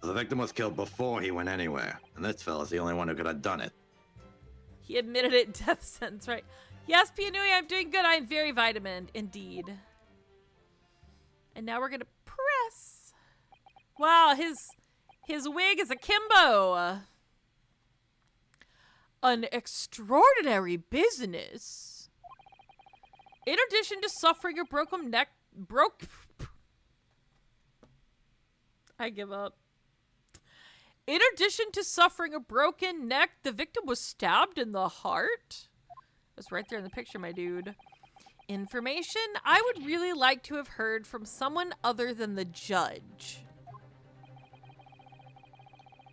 The victim was killed before he went anywhere, and this fella's the only one who could have done it. He admitted it. Death sentence, right? Yes, Pianui, I'm doing good. I'm very vitamined, indeed. And now we're gonna press. Wow, his wig is akimbo. An extraordinary business. In addition to suffering a broken neck, I give up. In addition to suffering a broken neck, the victim was stabbed in the heart. That's right there in the picture, my dude. Information I would really like to have heard from someone other than the judge.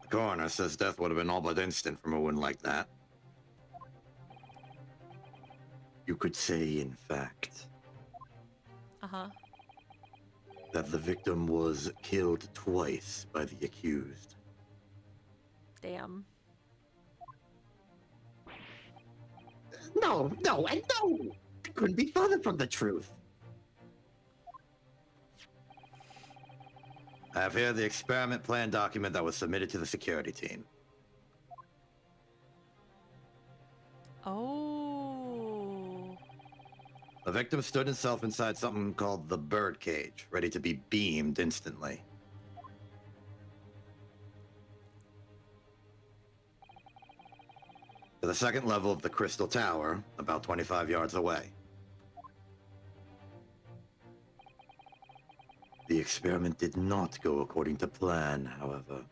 The coroner says death would have been all but instant from a wound like that. You could say, in fact, that the victim was killed twice by the accused. Damn. No, and no! It couldn't be further from the truth. I have here the experiment plan document that was submitted to the security team. Oh. The victim stood himself inside something called the bird cage, ready to be beamed instantly. To the second level of the Crystal Tower, about 25 yards away. The experiment did not go according to plan, however.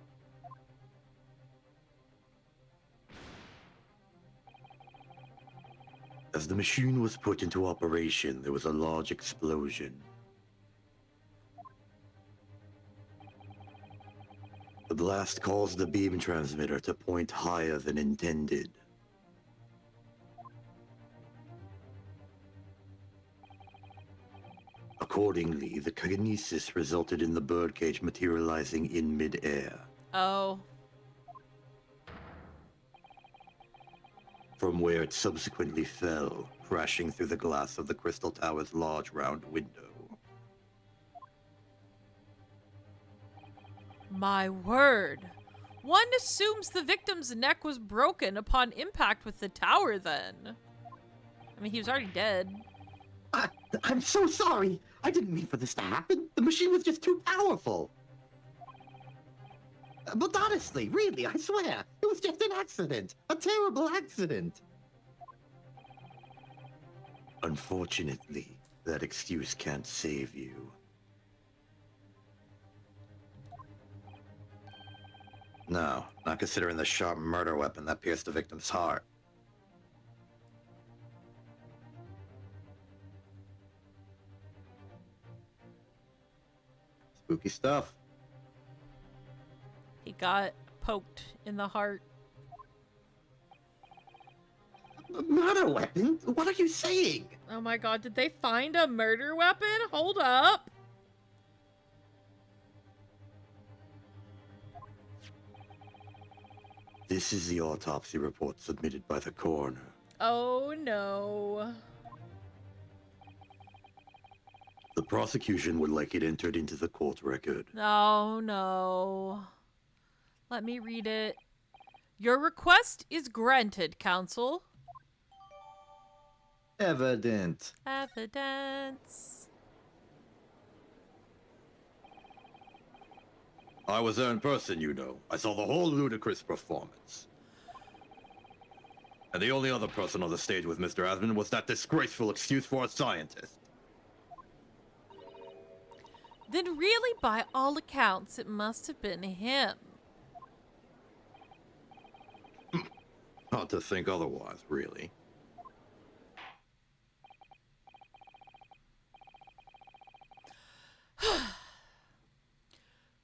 As the machine was put into operation, there was a large explosion. The blast caused the beam transmitter to point higher than intended. Accordingly, the kinesis resulted in the birdcage materializing in mid-air. Oh. From where it subsequently fell, crashing through the glass of the Crystal Tower's large round window. My word. One assumes the victim's neck was broken upon impact with the tower then. I mean, he was already dead. I'm so sorry! I didn't mean for this to happen. The machine was just too powerful. But honestly, really, I swear, it was just an accident. A terrible accident. Unfortunately, that excuse can't save you. No, not considering the sharp murder weapon that pierced the victim's heart. Spooky stuff. He got poked in the heart. Murder weapon? What are you saying? Oh my god, did they find a murder weapon? Hold up. This is the autopsy report submitted by the coroner. Oh no. The prosecution would like it entered into the court record. Oh no. Let me read it. Your request is granted, counsel. Evident. Evidence. I was there in person, you know. I saw the whole ludicrous performance. And the only other person on the stage with Mr. Asman was that disgraceful excuse for a scientist. Then really, by all accounts, it must have been him. Oh, hard to think otherwise, really.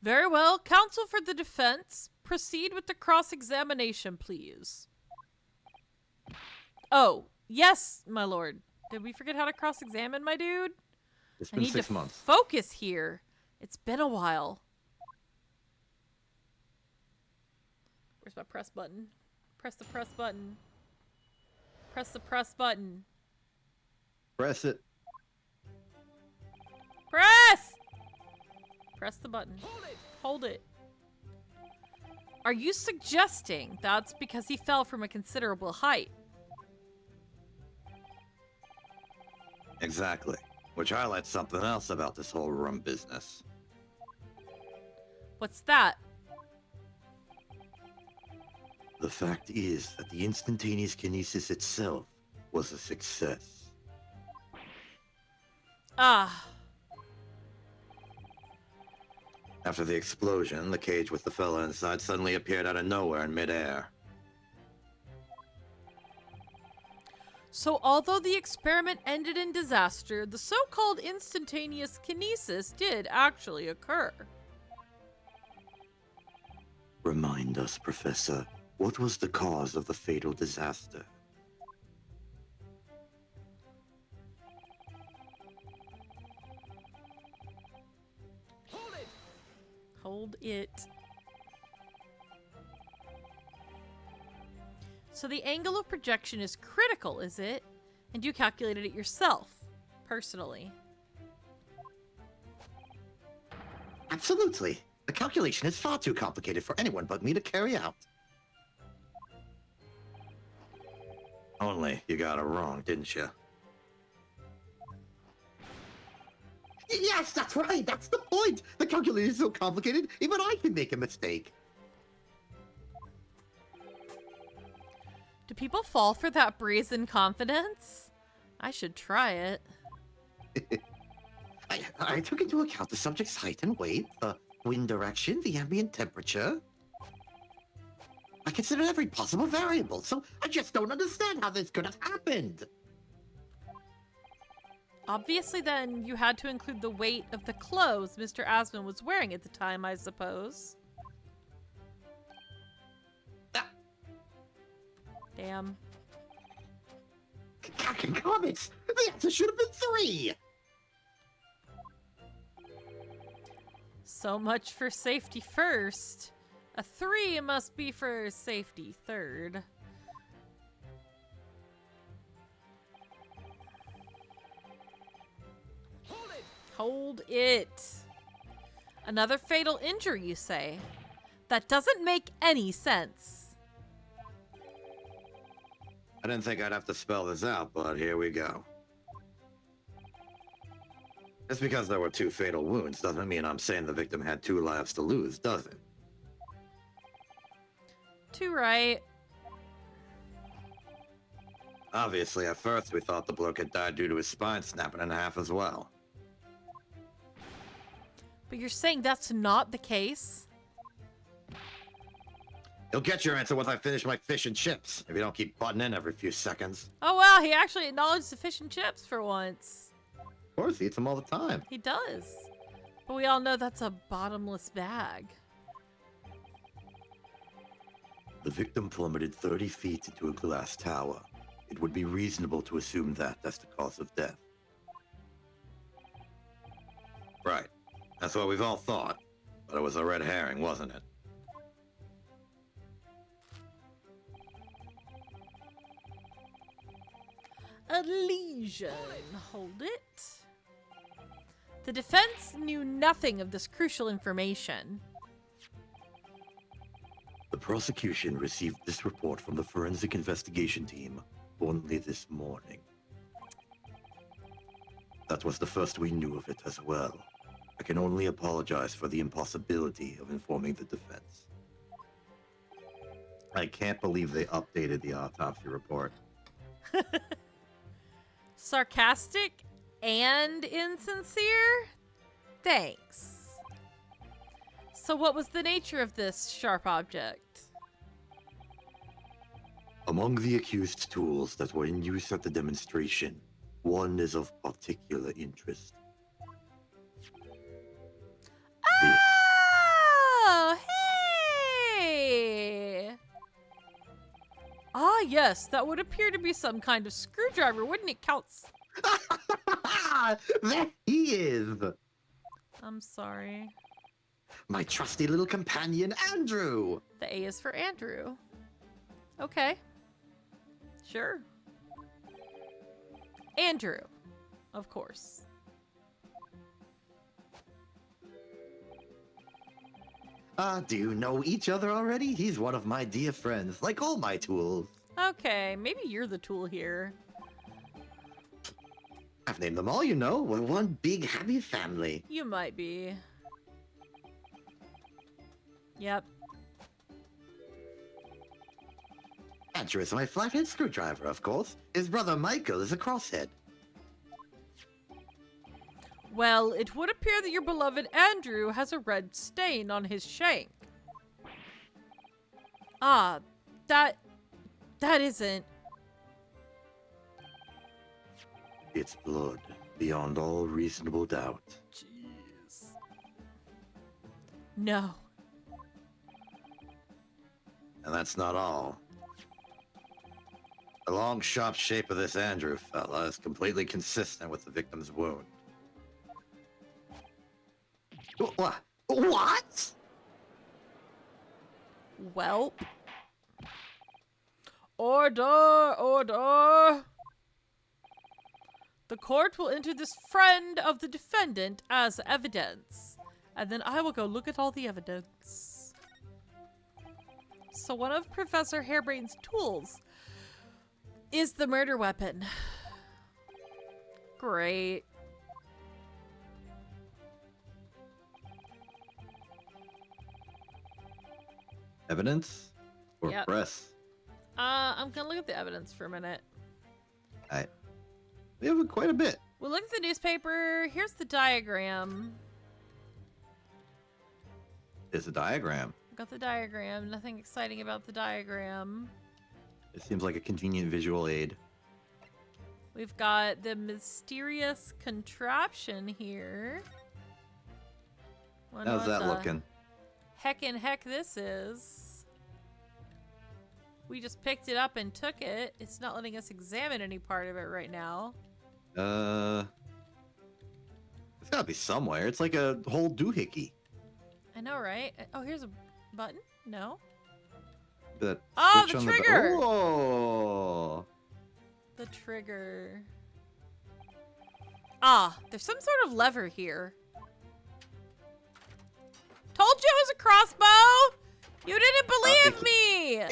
Very well. Counsel for the defense, proceed with the cross-examination, please. Oh, yes, my lord. Did we forget how to cross-examine, my dude? It's I been need 6 to months. focus here. It's been a while. Where's my press button? Press the press button. Press the press button. Press it. Press! Press the button. Hold it. Hold it. Are you suggesting that's because he fell from a considerable height? Exactly. Which highlights something else about this whole room business. What's that? The fact is that the instantaneous kinesis itself was a success. Ah. After the explosion, the cage with the fella inside suddenly appeared out of nowhere in midair. So although the experiment ended in disaster, the so-called instantaneous kinesis did actually occur. Remind us, Professor, what was the cause of the fatal disaster? Hold it. Hold it. So the angle of projection is critical, is it? And you calculated it yourself, personally. Absolutely. The calculation is far too complicated for anyone but me to carry out. Only you got it wrong, didn't you? Yes, that's right. That's the point. The calculation is so complicated, even I can make a mistake. Do people fall for that brazen confidence? I should try it. I took into account the subject's height and weight, the wind direction, the ambient temperature. I considered every possible variable, so I just don't understand how this could have happened. Obviously, then, you had to include the weight of the clothes Mr. Asman was wearing at the time, I suppose. Damn. Comics! The answer should have been 3! So much for safety first. A 3 must be for safety third. Hold it! Hold it! Another fatal injury, you say? That doesn't make any sense. I didn't think I'd have to spell this out, but here we go. Just because there were 2 fatal wounds doesn't mean I'm saying the victim had 2 lives to lose, does it? Too right. Obviously, at first we thought the bloke had died due to his spine snapping in half as well. But you're saying that's not the case? You'll get your answer once I finish my fish and chips, if you don't keep butting in every few seconds. Oh wow, he actually acknowledged the fish and chips for once. Of course, he eats them all the time. He does. But we all know that's a bottomless bag. The victim plummeted 30 feet into a glass tower. It would be reasonable to assume that that's the cause of death. Right. That's what we've all thought. But it was a red herring, wasn't it? A lesion. Hold it. The defense knew nothing of this crucial information. The prosecution received this report from the forensic investigation team only this morning. That was the first we knew of it as well. I can only apologize for the impossibility of informing the defense. I can't believe they updated the autopsy report. Sarcastic and insincere? Thanks. So what was the nature of this sharp object? Among the accused's tools that were in use at the demonstration, one is of particular interest. This. Oh, hey! Ah, yes, that would appear to be some kind of screwdriver, wouldn't it, Counts? There he is! I'm sorry. My trusty little companion, Andrew! The A is for Andrew. Okay. Sure. Andrew, of course. Do you know each other already? He's one of my dear friends, like all my tools. Okay, maybe you're the tool here. I've named them all, you know. We're one big happy family. You might be. Yep. Andrew is my flathead screwdriver, of course. His brother Michael is a crosshead. Well, it would appear that your beloved Andrew has a red stain on his shank. Ah, that isn't... It's blood, beyond all reasonable doubt. Jeez. No. And that's not all. The long, sharp shape of this Andrew fella is completely consistent with the victim's wound. What? Welp. Order! Order! The court will enter this friend of the defendant as evidence. And then I will go look at all the evidence. So one of Professor Hairbrain's tools is the murder weapon. Great. Evidence or Yep. press? I'm gonna look at the evidence for a minute. We have quite a bit. We'll look at the newspaper. Here's the diagram. It's a diagram. Got the diagram. Nothing exciting about the diagram. It seems like a convenient visual aid. We've got the mysterious contraption here. Wonder How's what that the looking? Heck this is. We just picked it up and took it. It's not letting us examine any part of it right now. It's gotta be somewhere. It's like a whole doohickey. I know, right? Oh, here's a button? No. The Oh, switch the on trigger! Oh! The trigger. Ah, there's some sort of lever here. Told you it was a crossbow! You didn't believe me!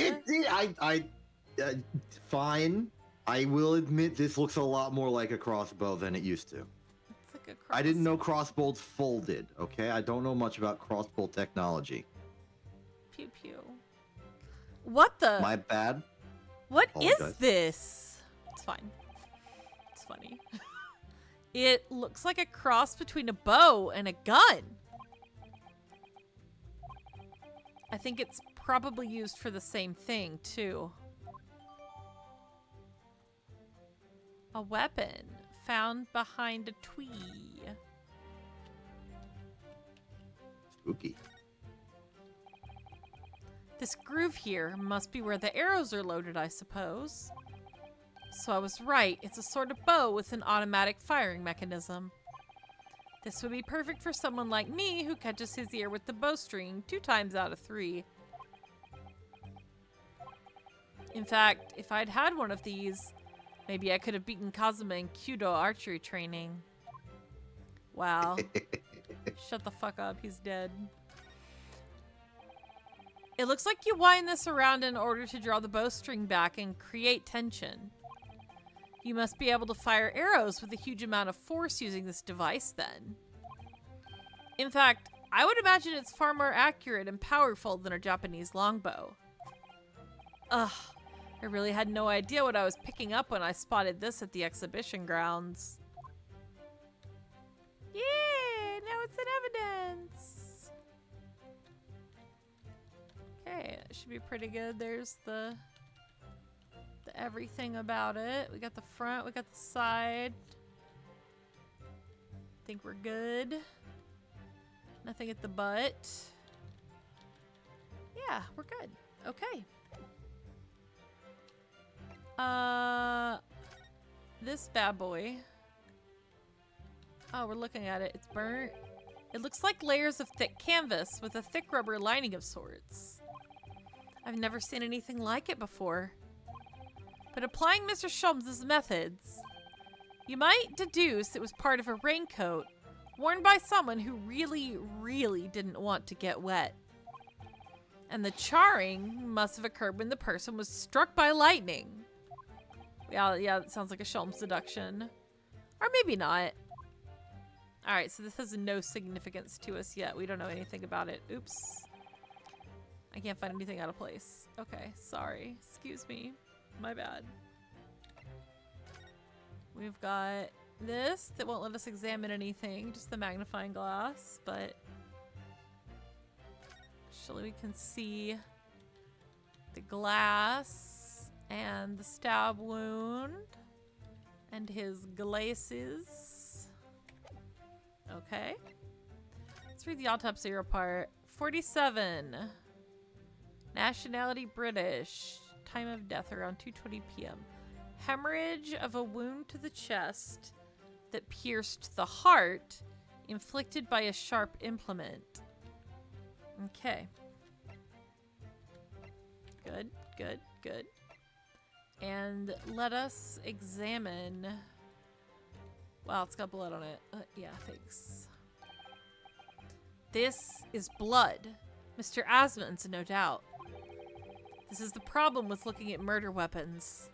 Fine. I will admit this looks a lot more like a crossbow than it used to. It's like a I didn't know crossbows folded, okay? I don't know much about crossbow technology. Pew pew. What the? My bad. What is Apologize. this? It's fine. It's funny. It looks like a cross between a bow and a gun. I think it's probably used for the same thing, too. A weapon found behind a tree. Spooky. This groove here must be where the arrows are loaded, I suppose. So I was right. It's a sort of bow with an automatic firing mechanism. This would be perfect for someone like me who catches his ear with the bowstring 2 times out of 3. In fact, if I'd had one of these, maybe I could have beaten Kazuma in Kyudo archery training. Wow. Shut the fuck up, he's dead. It looks like you wind this around in order to draw the bowstring back and create tension. You must be able to fire arrows with a huge amount of force using this device then. In fact, I would imagine it's far more accurate and powerful than a Japanese longbow. Ugh, I really had no idea what I was picking up when I spotted this at the exhibition grounds. Yeah, now it's in evidence. Okay, that should be pretty good. There's the everything about it. We got the front, we got the side. Think we're good. Nothing at the butt. Yeah, we're good. Okay. This bad boy. Oh, we're looking at it. It's burnt. It looks like layers of thick canvas with a thick rubber lining of sorts. I've never seen anything like it before. But applying Mr. Sholmes' methods, you might deduce it was part of a raincoat worn by someone who really, really didn't want to get wet. And the charring must have occurred when the person was struck by lightning. Yeah, it sounds like a Sholmes deduction. Or maybe not. Alright, so this has no significance to us yet. We don't know anything about it. Oops. I can't find anything out of place. Okay, sorry. Excuse me. My bad. We've got this that won't let us examine anything. Just the magnifying glass, but... Actually, we can see the glass and the stab wound and his glaces. Okay. Let's read the autopsy report. 47. Nationality British. Time of death around 2:20 p.m. Hemorrhage of a wound to the chest that pierced the heart, inflicted by a sharp implement. Okay. Good, good, good. And let us examine... Wow, it's got blood on it. Yeah, thanks. This is blood. Mr. Asmund's, no doubt. This is the problem with looking at murder weapons.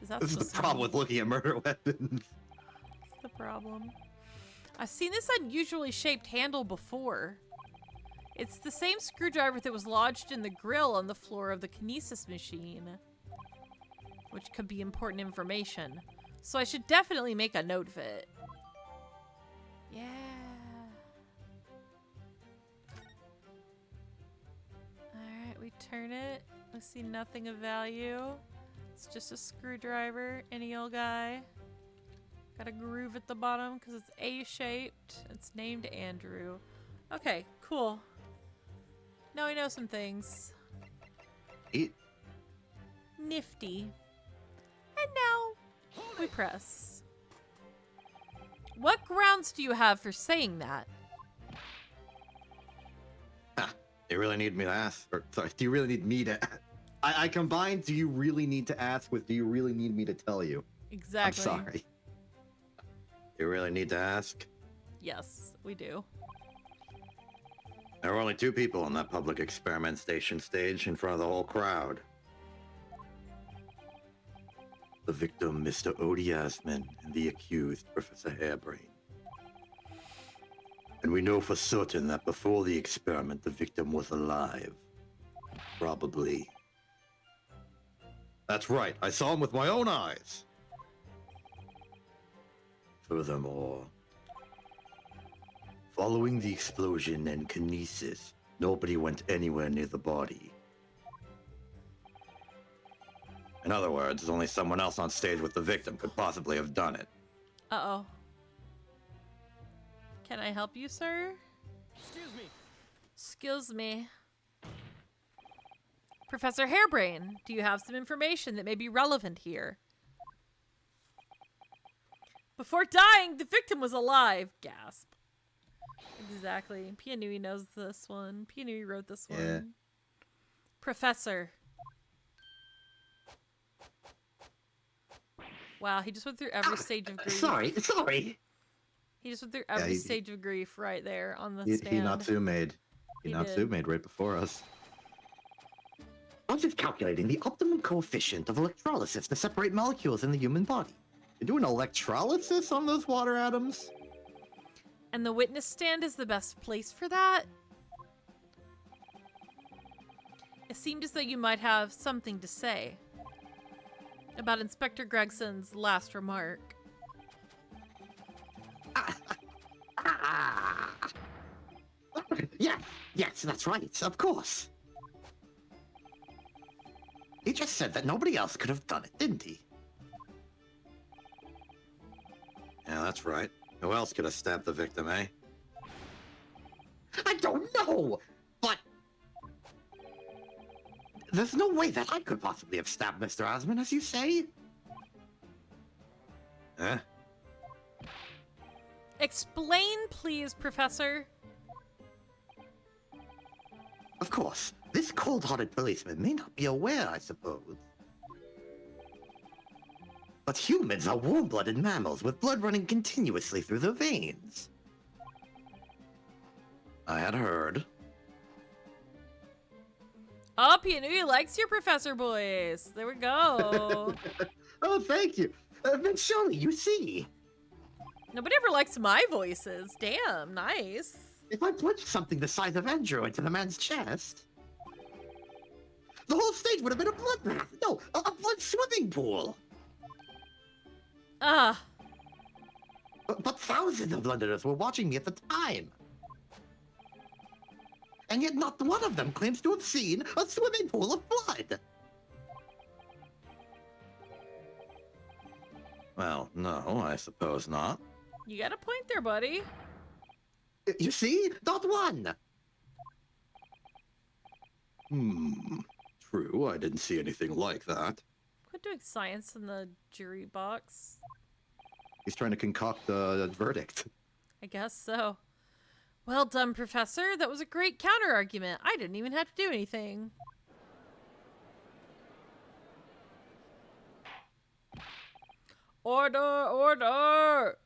This is the problem with looking at murder weapons. That's the problem. I've seen this unusually shaped handle before. It's the same screwdriver that was lodged in the grill on the floor of the kinesis machine, which could be important information. So I should definitely make a note of it. Yeah. Alright, we turn it. We see nothing of value. It's just a screwdriver, any old guy. Got a groove at the bottom because it's A-shaped. It's named Andrew. Okay, cool. Now we know some things. Nifty. And now we press. What grounds do you have for saying that? Do you really need me to ask? Or, sorry, do you really need me to... I combined do you really need to ask with do you really need me to tell you? Exactly. I'm sorry. You really need to ask? Yes, we do. There were only 2 people on that public experiment station stage in front of the whole crowd. The victim, Mr. Odie Asman, and the accused, Professor Hairbrain. And we know for certain that before the experiment, the victim was alive. Probably. That's right. I saw him with my own eyes. Furthermore, following the explosion and kinesis, nobody went anywhere near the body. In other words, only someone else on stage with the victim could possibly have done it. Uh-oh. Can I help you, sir? Excuse me. Excuse me. Professor Hairbrain, do you have some information that may be relevant here? Before dying, the victim was alive. Gasp. Exactly. Pianui knows this one. Pianui wrote this one. Yeah. Professor. Wow, he just went through every stage of grief. Sorry. He just went through every stage of grief right there on the stand. He Natsu did. made right before us. I was just calculating the optimum coefficient of electrolysis to separate molecules in the human body. You're doing electrolysis on those water atoms? And the witness stand is the best place for that? It seemed as though you might have something to say about Inspector Gregson's last remark. Yes, that's right, of course. said that nobody else could have done it, didn't he? Yeah, that's right. Who else could have stabbed the victim, eh? I don't know, but there's no way that I could possibly have stabbed Mr. Osmond, as you say. Huh? Explain, please, Professor. Of course, this cold-hearted policeman may not be aware, I suppose. But humans are warm-blooded mammals with blood running continuously through their veins. I had heard. Oh, Pianui likes your Professor voice. There we go. Oh, thank you. Then surely you see. Nobody ever likes my voices. Damn, nice. If I punched something the size of Andrew into the man's chest, the whole stage would have been a bloodbath. No, a blood swimming pool. Ah, But thousands of Londoners were watching me at the time. And yet not one of them claims to have seen a swimming pool of blood. Well, no, I suppose not. you got a point there, buddy. You see? Not one. True, I didn't see anything like that. Quit doing science in the jury box. He's trying to concoct a verdict. I guess so. Well done, Professor. That was a great counter argument. I didn't even have to do anything. Order, order!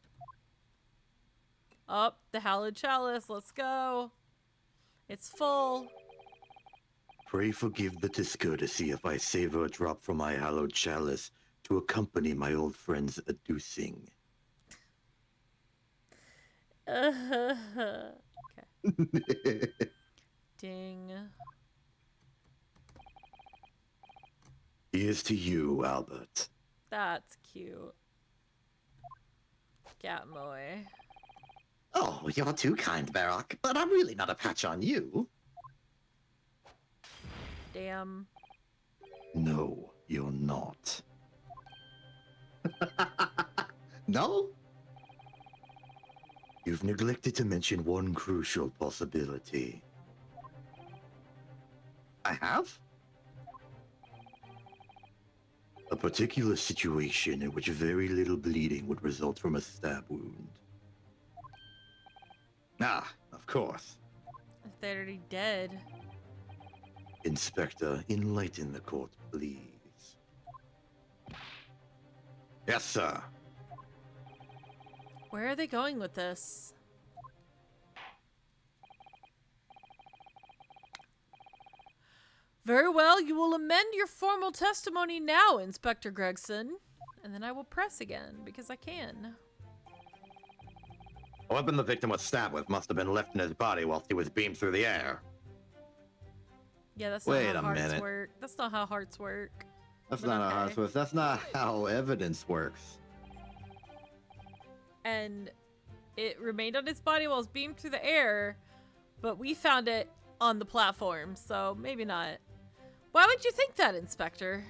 Up, the hallowed chalice. Let's go. It's full. Pray forgive the discourtesy if I savor a drop from my hallowed chalice to accompany my old friend's adducing. Okay. Ding. Here's to you, Albert. That's cute. Catmoy. Oh, you're too kind, Barak, but I'm really not a patch on you. Damn. No, you're not. No? You've neglected to mention one crucial possibility. I have? A particular situation in which very little bleeding would result from a stab wound. Ah, of course. If they're already dead. Inspector, enlighten the court, please. Yes, sir. Where are they going with this? Very well, you will amend your formal testimony now, Inspector Gregson. And then I will press again, because I can. The weapon the victim was stabbed with must have been left in his body whilst he was beamed through the air. Yeah, that's Wait not a how hearts minute. work. That's not how hearts work. That's But not how okay. it's works. That's not how evidence works. And it remained on his body while it was beamed through the air, but we found it on the platform, so maybe not. Why would you think that, Inspector?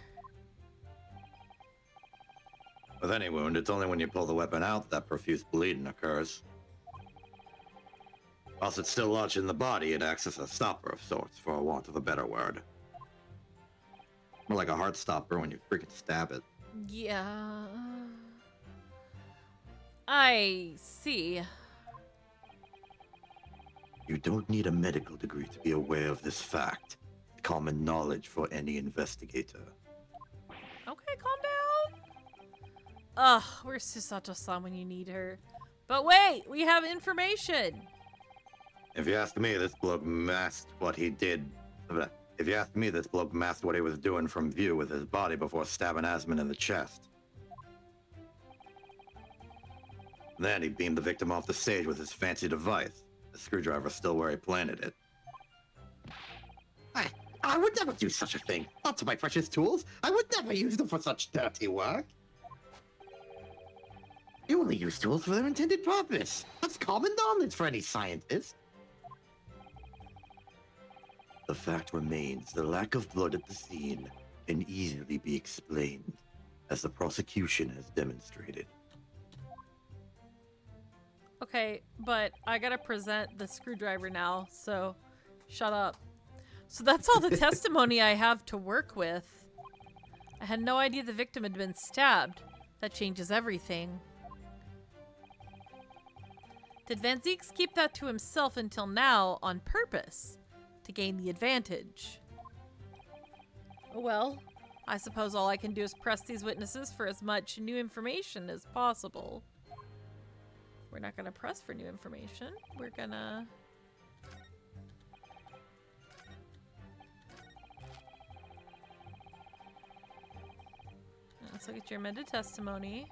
With any wound, it's only when you pull the weapon out that profuse bleeding occurs. Whilst it's still lodged in the body, it acts as a stopper of sorts, for want of a better word. More like a heart stopper when you freaking stab it. Yeah. I see. You don't need a medical degree to be aware of this fact. Common knowledge for any investigator. Okay, calm down. Ugh, where's Susato-san when you need her? But wait, we have information. If you ask me, this bloke masked what he did. If you ask me, this bloke masked what he was doing from view with his body before stabbing Asmund in the chest. Then he beamed the victim off the stage with his fancy device. The screwdriver still where he planted it. I would never do such a thing. Not to my precious tools. I would never use them for such dirty work. You only use tools for their intended purpose. That's common knowledge for any scientist. The fact remains, the lack of blood at the scene can easily be explained, as the prosecution has demonstrated. Okay, but I gotta present the screwdriver now, so shut up. So that's all the testimony I have to work with. I had no idea the victim had been stabbed. That changes everything. Did Van Zieks keep that to himself until now on purpose? To gain the advantage? Well, I suppose all I can do is press these witnesses for as much new information as possible. We're not gonna press for new information. We're gonna... Let's look at your amended testimony.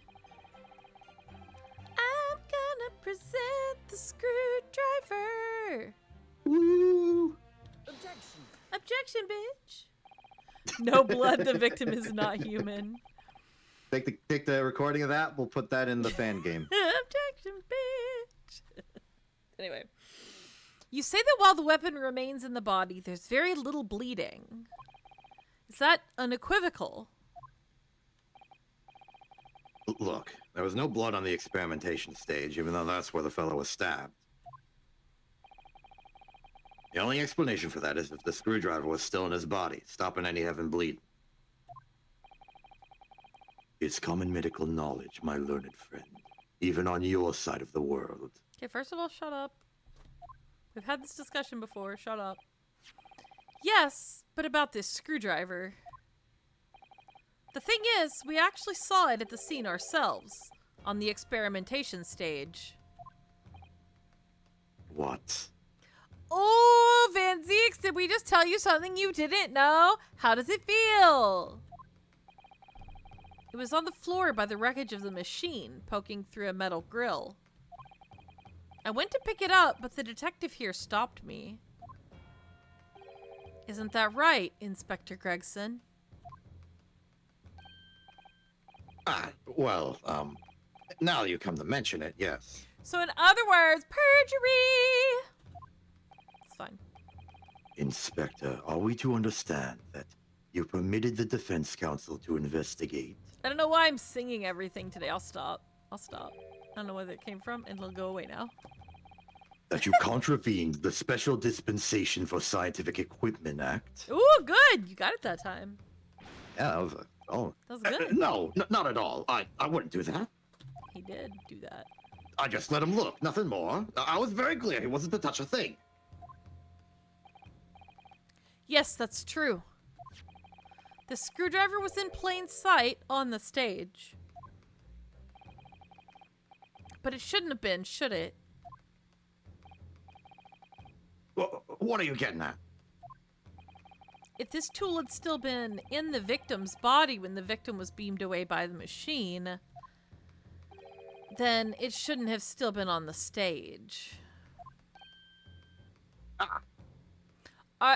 I'm gonna present the screwdriver. Woo! Objection. Objection, bitch. No blood, the victim is not human. Take the recording of that. We'll put that in the fan game. Objection, bitch. Anyway. You say that while the weapon remains in the body, there's very little bleeding. Is that unequivocal? Look, there was no blood on the experimentation stage, even though that's where the fellow was stabbed. The only explanation for that is if the screwdriver was still in his body, stopping any heaven bleeding. It's common medical knowledge, my learned friend, even on your side of the world. Okay, first of all, shut up. We've had this discussion before. Shut up. Yes, but about this screwdriver. The thing is, we actually saw it at the scene ourselves, on the experimentation stage. What? Oh, Van Zieks, did we just tell you something you didn't know? How does it feel? It was on the floor by the wreckage of the machine, poking through a metal grill. I went to pick it up, but the detective here stopped me. Isn't that right, Inspector Gregson? Well, now you come to mention it, yes. So in other words, perjury! It's fine. Inspector, are we to understand that you permitted the defense counsel to investigate? I don't know why I'm singing everything today. I'll stop. I'll stop. I don't know where that came from, and it'll go away now. That you contravened the Special Dispensation for Scientific Equipment Act? Ooh, good! You got it that time. Yeah, that was That was good. no, not at all. I wouldn't do that. He did do that. I just let him look, nothing more. I was very clear he wasn't to touch a thing. Yes, that's true. The screwdriver was in plain sight on the stage. But it shouldn't have been, should it? What are you getting at? If this tool had still been in the victim's body when the victim was beamed away by the machine, then it shouldn't have still been on the stage.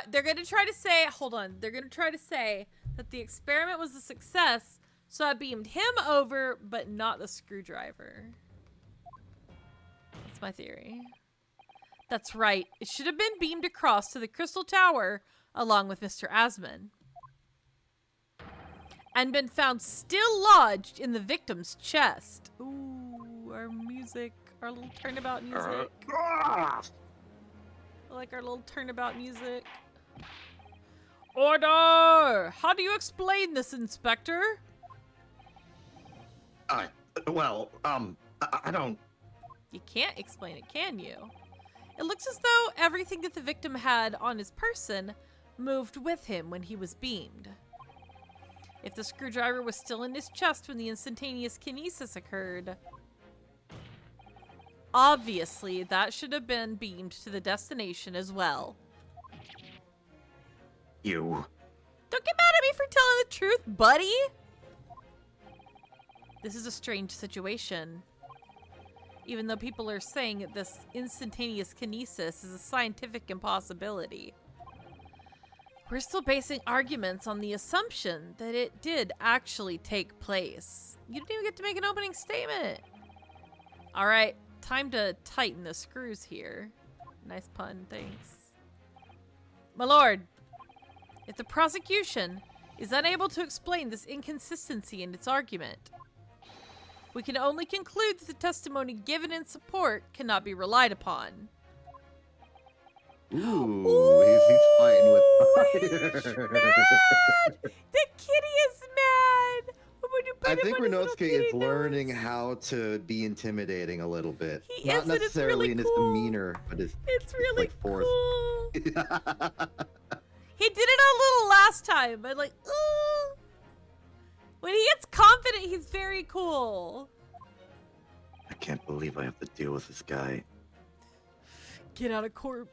They're going to try to say, hold on, they're going to try to say that the experiment was a success, so I beamed him over, but not the screwdriver. That's my theory. That's right. It should have been beamed across to the Crystal Tower along with Mr. Asman, and been found still lodged in the victim's chest. Ooh, our music, our little turnabout music. I like our little turnabout music. Order! How do you explain this, Inspector? I don't... You can't explain it, can you? It looks as though everything that the victim had on his person moved with him when he was beamed. If the screwdriver was still in his chest when the instantaneous kinesis occurred, obviously that should have been beamed to the destination as well. You... Don't get mad at me for telling the truth, buddy! This is a strange situation. Even though people are saying that this instantaneous kinesis is a scientific impossibility, we're still basing arguments on the assumption that it did actually take place. You didn't even get to make an opening statement. All right, time to tighten the screws here. Nice pun, thanks. My lord, if the prosecution is unable to explain this inconsistency in its argument. We can only conclude that the testimony given in support cannot be relied upon. Ooh, he's fighting with He's fire. mad! The kitty is mad! I think Renosuke is learning how to be intimidating a little bit. He Not is, and it's necessarily really in his cool. demeanor, but his It's really force. cool. He did it a little last time, but like, ooh. When he gets confident, he's very cool. I can't believe I have to deal with this guy. Get out of court.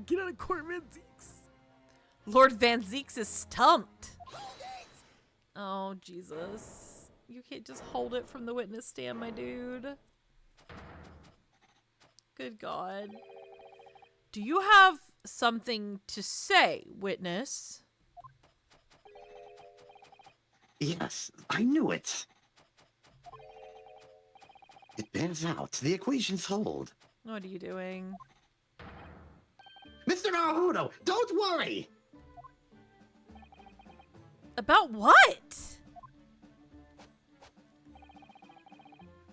Get out of court, Van Zeeks. Lord Van Zeeks is stumped. Oh, Jesus. You can't just hold it from the witness stand, my dude. Good God. Do you have something to say, witness? Yes, I knew it. It bears out. The equations hold. What are you doing? Mr. Naruto, don't worry! About what?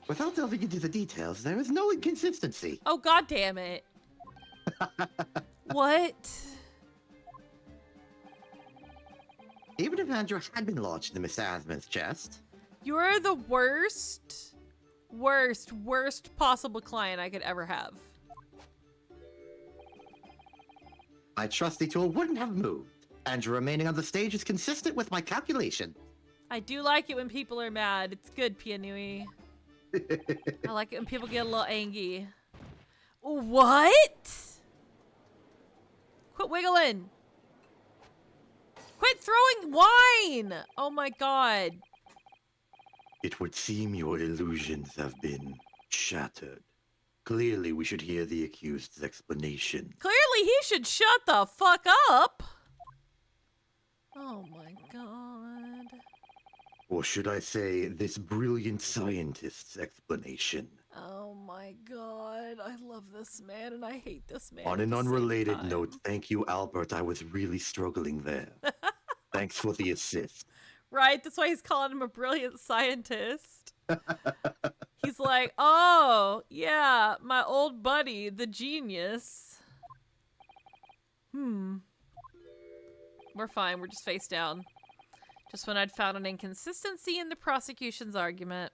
Without delving into the details, there is no inconsistency. Oh, God damn it. What? Even if Andrew had been launched into Mr. Asman's chest, You're the worst possible client I could ever have. my trusty tool wouldn't have moved. Andrew remaining on the stage is consistent with my calculation. I do like it when people are mad. It's good, Pianui. I like it when people get a little angry. What? Quit wiggling. Quit throwing wine. Oh my God. It would seem your illusions have been shattered. Clearly, we should hear the accused's explanation. Clearly he should shut the fuck up. Oh my God. Or should I say, this brilliant scientist's explanation. Oh my God. I love this man and I hate this man. On at an the same unrelated time. note, thank you, Albert. I was really struggling there. Thanks for the assist. Right? That's why he's calling him a brilliant scientist. He's like, oh, yeah, my old buddy, the genius. We're fine. We're just face down. Just when I'd found an inconsistency in the prosecution's argument.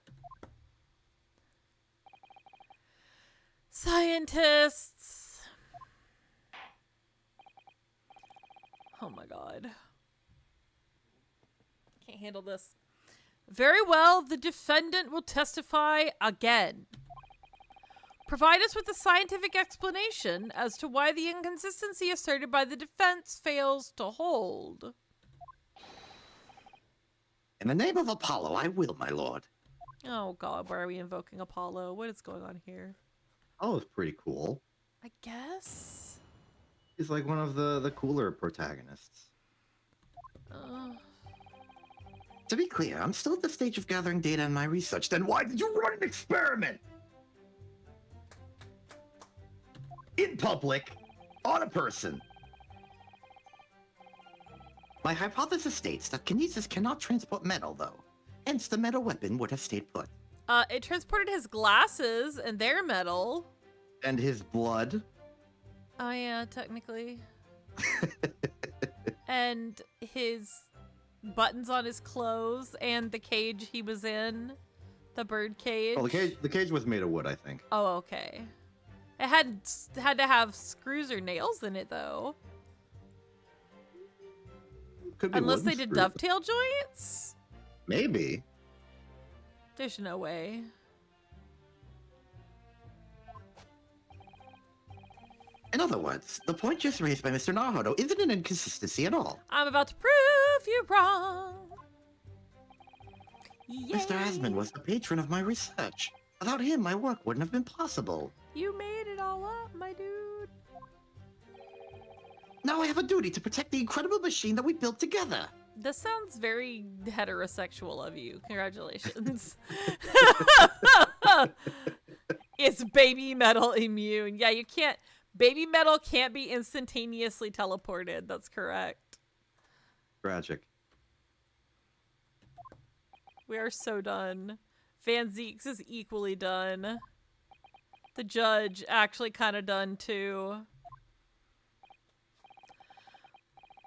Scientists. Oh my God. Can't handle this. Very well, the defendant will testify again. Provide us with a scientific explanation as to why the inconsistency asserted by the defense fails to hold. In the name of Apollo, I will, my lord. Oh God, why are we invoking Apollo? What is going on here? Oh, it's pretty cool. I guess. He's like one of the cooler protagonists. To be clear, I'm still at the stage of gathering data in my research. Then why did you run an experiment? In public, on a person. My hypothesis states that kinesis cannot transport metal, though. Hence, the metal weapon would have stayed put. It transported his glasses and their metal. And his blood. Oh yeah, technically. And his buttons on his clothes and the cage he was in. The bird cage. Oh, the cage was made of wood, I think. Oh, okay. It had to have screws or nails in it, though. Could be Unless wooden they did screw. dovetail joints? Maybe. There's no way. In other words, the point just raised by Mr. Naruto isn't an inconsistency at all. I'm about to prove you wrong. Mr. Asman was the patron of my research. Without him, my work wouldn't have been possible. You made it all up, my dude. Now I have a duty to protect the incredible machine that we built together. This sounds very heterosexual of you. Congratulations. It's baby metal immune. Yeah, you can't. Baby metal can't be instantaneously teleported. That's correct. Tragic. We are so done. Van Zeeks is equally done. The judge actually kind of done too.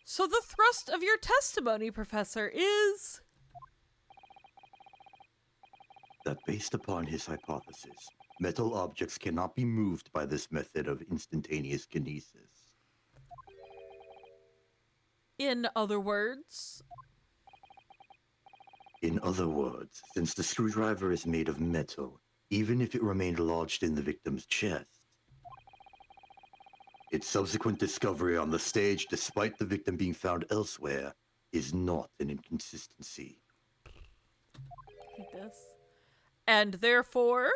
So the thrust of your testimony, Professor, is... That based upon his hypothesis, metal objects cannot be moved by this method of instantaneous kinesis. In other words... In other words, since the screwdriver is made of metal, even if it remained lodged in the victim's chest, its subsequent discovery on the stage, despite the victim being found elsewhere, is not an inconsistency. Like this. And therefore...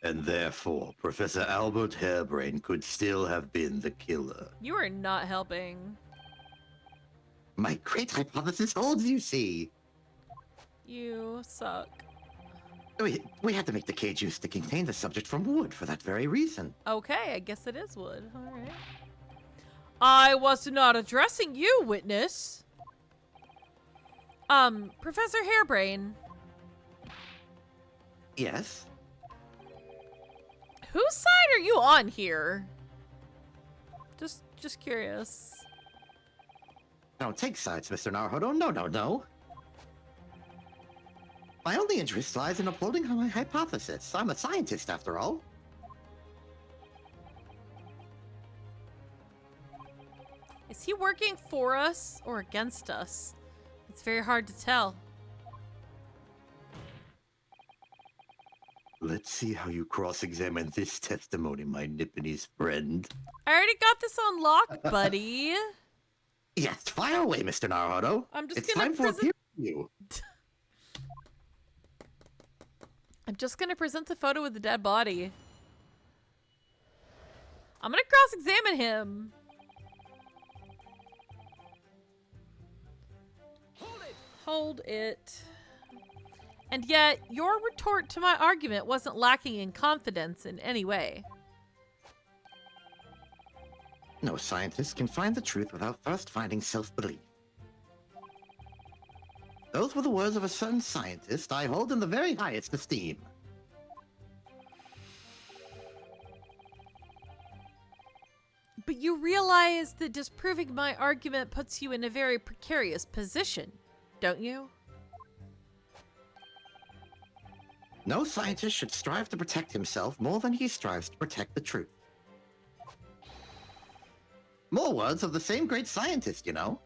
And therefore, Professor Albert Hairbrain could still have been the killer. You are not helping. My great hypothesis holds, you see. You suck. We had to make the cage used to contain the subject from wood for that very reason. Okay, I guess it is wood. Alright. I was not addressing you, witness. Professor Hairbrain. Yes? Whose side are you on here? Just curious. Don't take sides, Mr. Naruhodo. No. My only interest lies in upholding my hypothesis. I'm a scientist, after all. Is he working for us or against us? It's very hard to tell. Let's see how you cross-examine this testimony, my Nipponese friend. I already got this on lock, buddy. Yes, fire away, Mr. Naruhodo. I'm just it's gonna time for a present- peer review. I'm just gonna present the photo with the dead body. I'm gonna cross-examine him. Hold it. And yet, your retort to my argument wasn't lacking in confidence in any way. No scientist can find the truth without first finding self-belief. Those were the words of a certain scientist I hold in the very highest esteem. But you realize that disproving my argument puts you in a very precarious position, don't you? No scientist should strive to protect himself more than he strives to protect the truth. More words of the same great scientist, you know.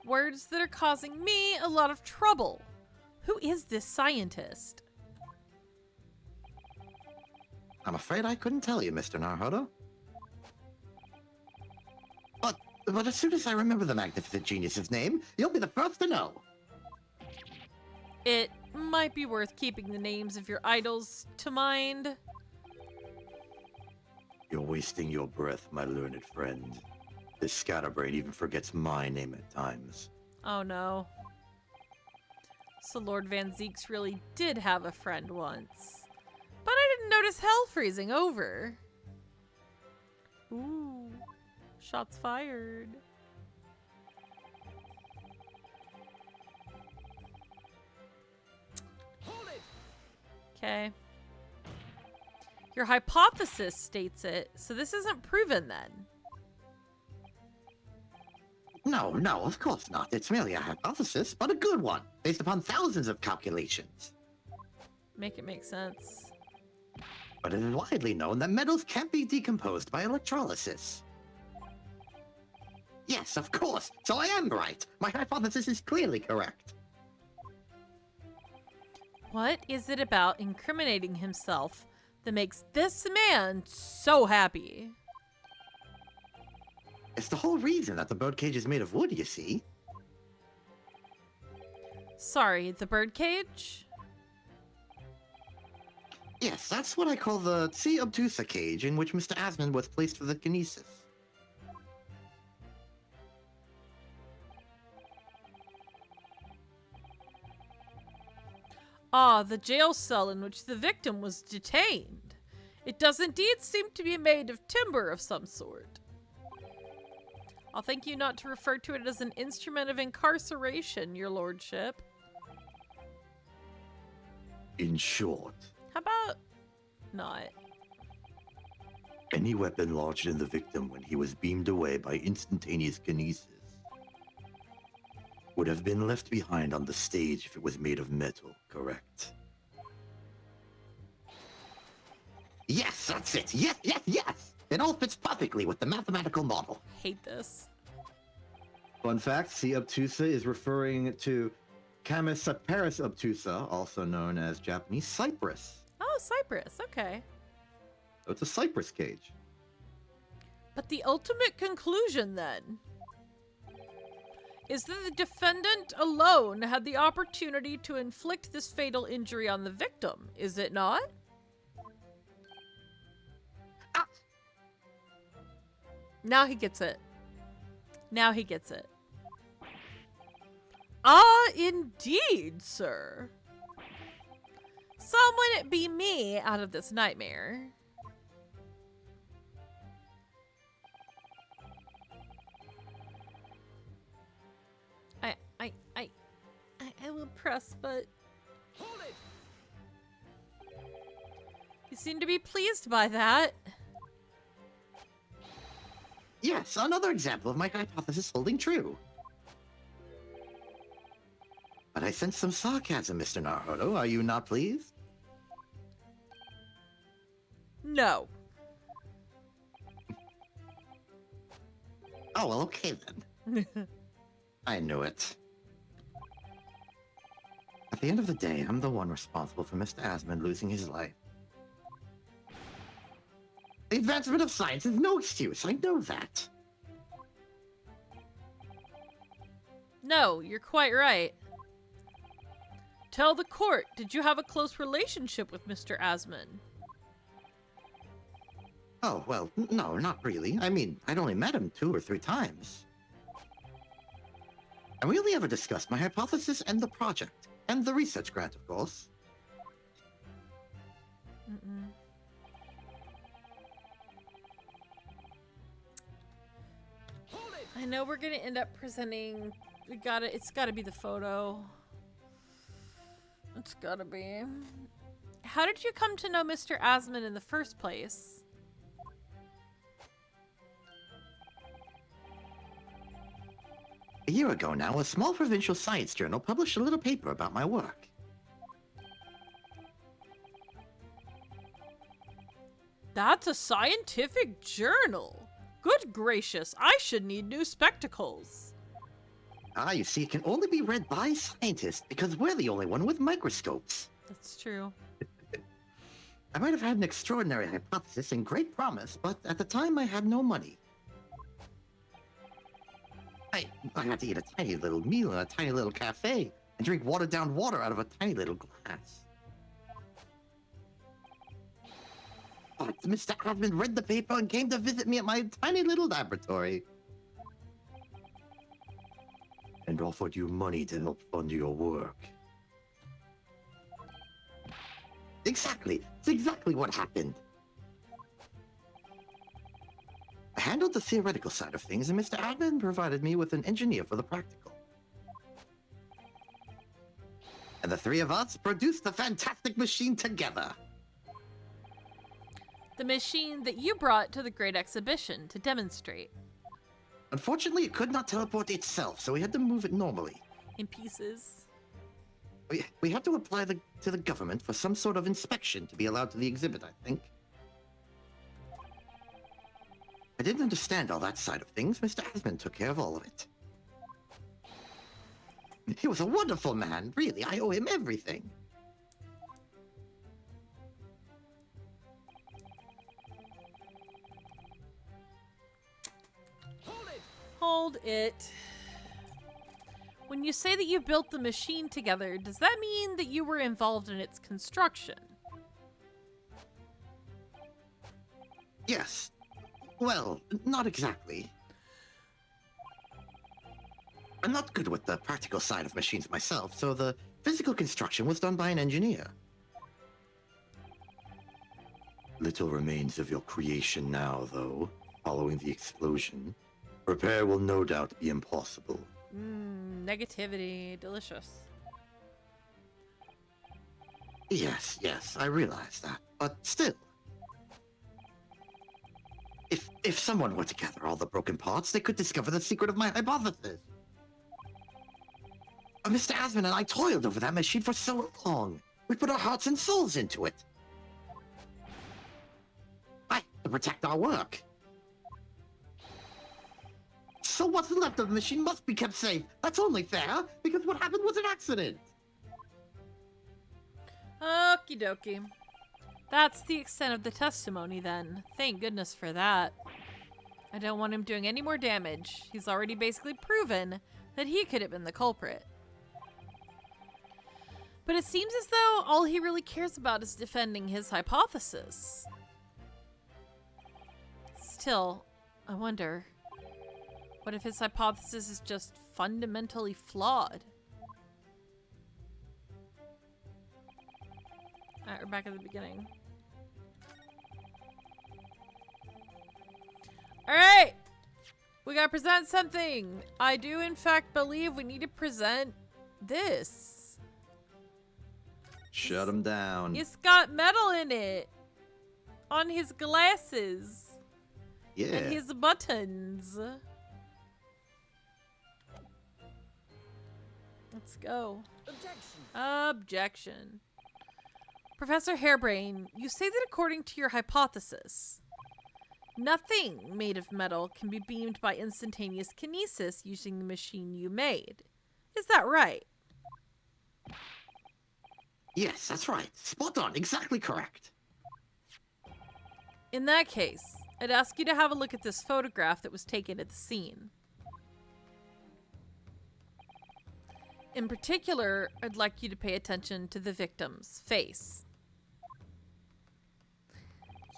Words that are causing me a lot of trouble. Who is this scientist? I'm afraid I couldn't tell you, Mr. Naruhodo. But as soon as I remember the magnificent genius's name, you'll be the first to know. It might be worth keeping the names of your idols to mind. You're wasting your breath, my learned friend. This scatterbrain even forgets my name at times. Oh no. So Lord Van Zeeks really did have a friend once. But I didn't notice hell freezing over. Ooh. Shots fired. Okay. Your hypothesis states it, so this isn't proven then. No, of course not. It's merely a hypothesis, but a good one, based upon thousands of calculations. Make it make sense. But it is widely known that metals can't be decomposed by electrolysis. Yes, of course. So I am right. My hypothesis is clearly correct. What is it about incriminating himself that makes this man so happy? It's the whole reason that the birdcage is made of wood, you see. Sorry, the birdcage? Yes, that's what I call the C. obtusa cage in which Mr. Asmund was placed for the kinesis. Ah, the jail cell in which the victim was detained. It does indeed seem to be made of timber of some sort. I'll thank you not to refer to it as an instrument of incarceration, your lordship. In short, How about not? any weapon lodged in the victim when he was beamed away by instantaneous kinesis would have been left behind on the stage if it was made of metal, correct? Yes, that's it. Yes, yes, yes. It all fits perfectly with the mathematical model. Hate this. Fun fact, C. obtusa is referring to Camus Paris obtusa, also known as Japanese cypress. Oh, Cyprus. Okay. So it's a cypress cage. But the ultimate conclusion, then, is that the defendant alone had the opportunity to inflict this fatal injury on the victim, is it not? Ah. Now he gets it. Now he gets it. Ah, indeed, sir. Someone be me out of this nightmare. I will press, but... Hold it! You seem to be pleased by that. Yes, another example of my hypothesis holding true. But I sense some sarcasm, Mr. Naruto. Are you not pleased? No. Oh, well, okay then. I knew it. At the end of the day, I'm the one responsible for Mr. Asmund losing his life. The advancement of science is no excuse. I know that. No, you're quite right. Tell the court, did you have a close relationship with Mr. Asmund? Oh, well, no, not really. I mean, I'd only met him 2 or 3 times. And we only ever discussed my hypothesis and the project. And the research grant, of course. Mm-mm. I know we're gonna end up presenting... It's gotta be the photo. It's gotta be. How did you come to know Mr. Asmund in the first place? A year ago now, a small provincial science journal published a little paper about my work. That's a scientific journal. Good gracious, I should need new spectacles. Ah, you see, it can only be read by scientists because we're the only one with microscopes. That's true. I might have had an extraordinary hypothesis and great promise, but at the time I had no money. I had to eat a tiny little meal in a tiny little cafe and drink watered-down water out of a tiny little glass. But Mr. Admin read the paper and came to visit me at my tiny little laboratory. And offered you money to help fund your work. Exactly. It's exactly what happened. I handled the theoretical side of things, and Mr. Admin provided me with an engineer for the practical. And the 3 of us produced the fantastic machine together. The machine that you brought to the Great Exhibition to demonstrate. Unfortunately, it could not teleport itself, so we had to move it normally. In pieces. We had to apply to the government for some sort of inspection to be allowed to the exhibit, I think. I didn't understand all that side of things. Mr. Asmund took care of all of it. He was a wonderful man, really. I owe him everything. Hold it. When you say that you built the machine together, does that mean that you were involved in its construction? Yes. Well, not exactly. I'm not good with the practical side of machines myself, so the physical construction was done by an engineer. Little remains of your creation now, though, following the explosion. Repair will no doubt be impossible. Negativity. Delicious. Yes, I realize that. But still. If someone were to gather all the broken parts, they could discover the secret of my hypothesis. Mr. Asman and I toiled over that machine for so long. We put our hearts and souls into it. To protect our work. So what's left of the machine must be kept safe. That's only fair, because what happened was an accident. Okie dokie. That's the extent of the testimony then. Thank goodness for that. I don't want him doing any more damage. He's already basically proven that he could have been the culprit. But it seems as though all he really cares about is defending his hypothesis. Still, I wonder, what if his hypothesis is just fundamentally flawed? Alright, we're back at the beginning. Alright! We gotta present something! I do in fact believe we need to present this. Shut him down. It's got metal in it! On his glasses! Yeah. And his buttons. Let's go. Objection. Professor Hairbrain, you say that according to your hypothesis, nothing made of metal can be beamed by instantaneous kinesis using the machine you made. Is that right? Yes, that's right. Spot on. Exactly correct. In that case, I'd ask you to have a look at this photograph that was taken at the scene. In particular, I'd like you to pay attention to the victim's face.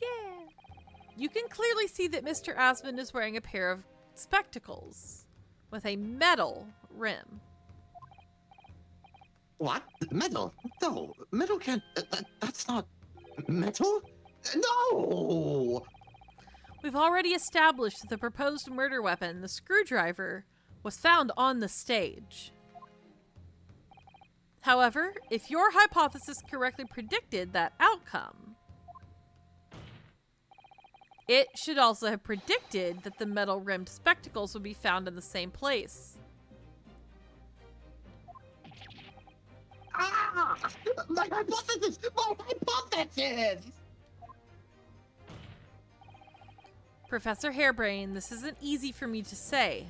Yeah. You can clearly see that Mr. Asman is wearing a pair of spectacles with a metal rim. What? Metal? No, metal can't... that's not... metal? No! We've already established that the proposed murder weapon, the screwdriver, was found on the stage. However, if your hypothesis correctly predicted that outcome, it should also have predicted that the metal-rimmed spectacles would be found in the same place. Ah! My hypothesis! My hypothesis! Professor Hairbrain, this isn't easy for me to say,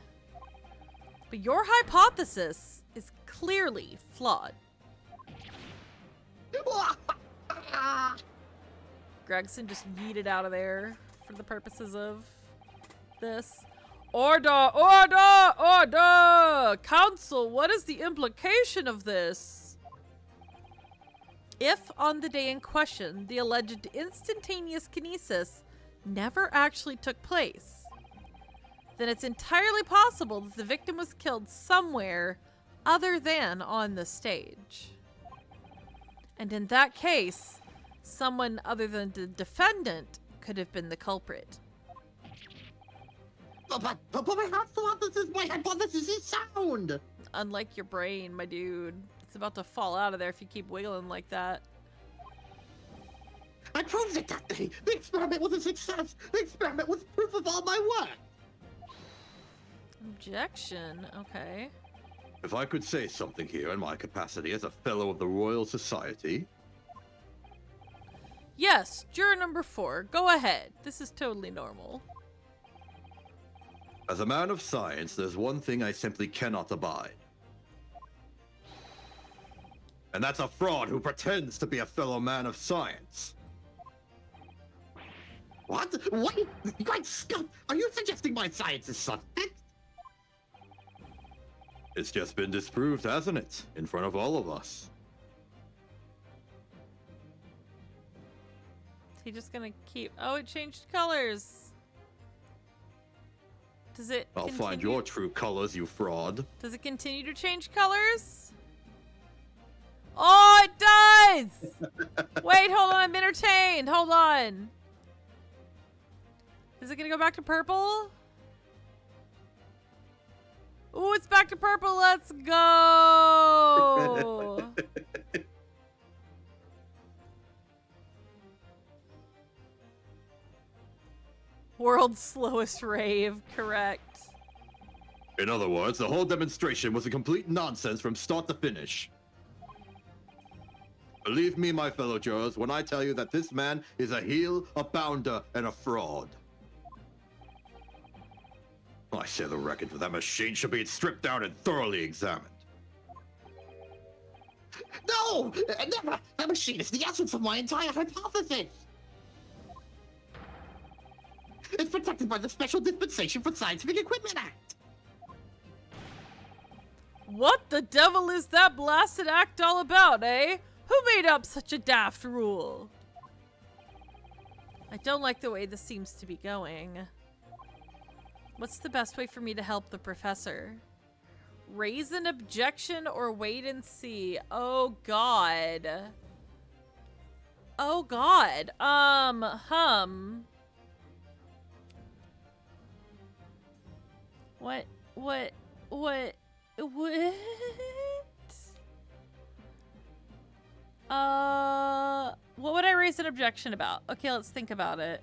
but your hypothesis is clearly flawed. Gregson just yeeted out of there for the purposes of this. Order! Order! Order! Council, what is the implication of this? If, on the day in question, the alleged instantaneous kinesis never actually took place, then it's entirely possible that the victim was killed somewhere other than on the stage. And in that case, someone other than the defendant could have been the culprit. But my hypothesis is sound! Unlike your brain, my dude. It's about to fall out of there if you keep wiggling like that. I proved it that day! The experiment was a success! The experiment was proof of all my work! Objection. Okay. If I could say something here in my capacity as a fellow of the Royal Society. Yes, juror number 4. Go ahead. This is totally normal. As a man of science, there's one thing I simply cannot abide. And that's a fraud who pretends to be a fellow man of science. What? Wait! Great Scott! Are you suggesting my science is suspect? It's just been disproved, hasn't it? In front of all of us. Is he just gonna keep... Oh, it changed colors. Does it I'll find your true colors, you fraud. Does it continue to change colors? Oh, it does! Wait, hold on. I'm entertained. Hold on. Is it gonna go back to purple? Ooh, it's back to purple. Let's go. World's slowest rave, correct. In other words, the whole demonstration was a complete nonsense from start to finish. Believe me, my fellow jurors, when I tell you that this man is a heel, a bounder, and a fraud. I say the record for that machine should be stripped down and thoroughly examined. No! Never! That machine is the essence of my entire hypothesis! It's protected by the Special Dispensation for Scientific Equipment Act! What the devil is that blasted act all about, eh? Who made up such a daft rule? I don't like the way this seems to be going. What's the best way for me to help the professor? Raise an objection or wait and see? Oh god. Oh god. What? What would I raise an objection about? Okay, let's think about it.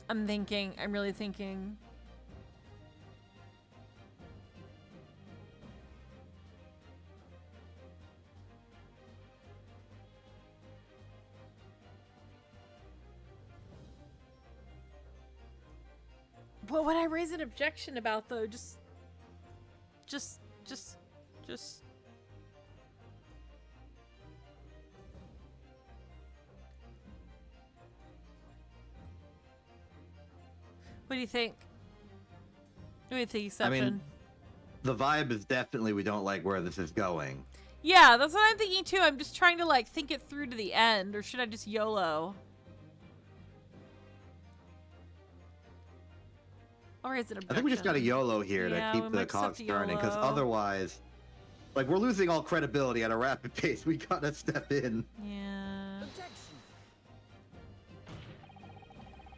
I'm thinking. I'm really thinking. What would I raise an objection about, though? Just. What do you think? What do you think, Exception? I mean, the vibe is definitely we don't like where this is going. Yeah, that's what I'm thinking too. I'm just trying to like think it through to the end, or should I just YOLO? Or is it objection? I think we just got a YOLO here to keep the cogs turning, because otherwise, like, we're losing all credibility at a rapid pace. We gotta step in. Yeah.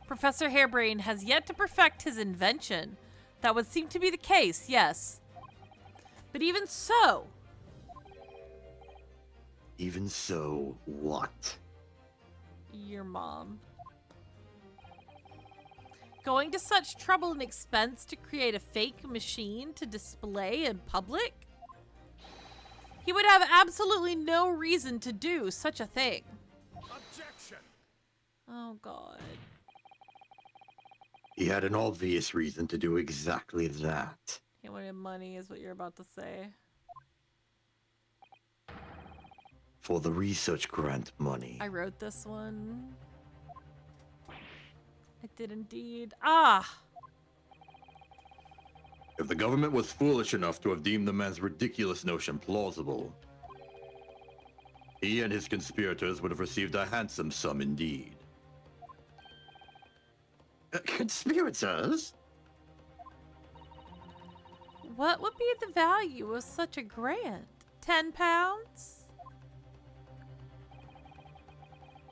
Professor Hairbrain has yet to perfect his invention. That would seem to be the case, yes. But even so... Even so, what? Your mom. Going to such trouble and expense to create a fake machine to display in public? He would have absolutely no reason to do such a thing. Objection! Oh, God. He had an obvious reason to do exactly that. He wanted money is what you're about to say. For the research grant money. I wrote this one. I did indeed. Ah! If the government was foolish enough to have deemed the man's ridiculous notion plausible, he and his conspirators would have received a handsome sum indeed. Conspirators? What would be the value of such a grant? 10 pounds?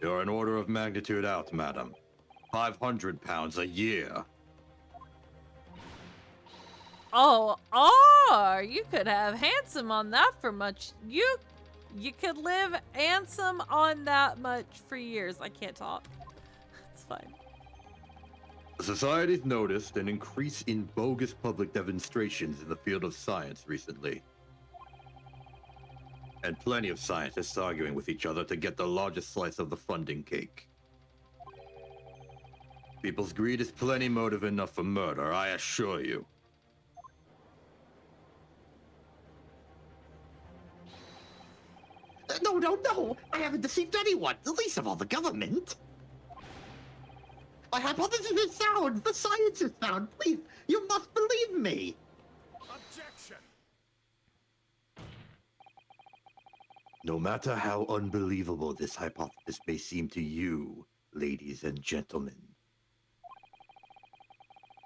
You're an order of magnitude out, madam. 500 pounds a year. Oh, you could have handsome on that for much. You could live handsome on that much for years. I can't talk. It's fine. The Society's noticed an increase in bogus public demonstrations in the field of science recently. And plenty of scientists arguing with each other to get the largest slice of the funding cake. People's greed is plenty motive enough for murder, I assure you. No! I haven't deceived anyone, least of all the government. My hypothesis is sound. The science is sound. Please, you must believe me. Objection! No matter how unbelievable this hypothesis may seem to you, ladies and gentlemen,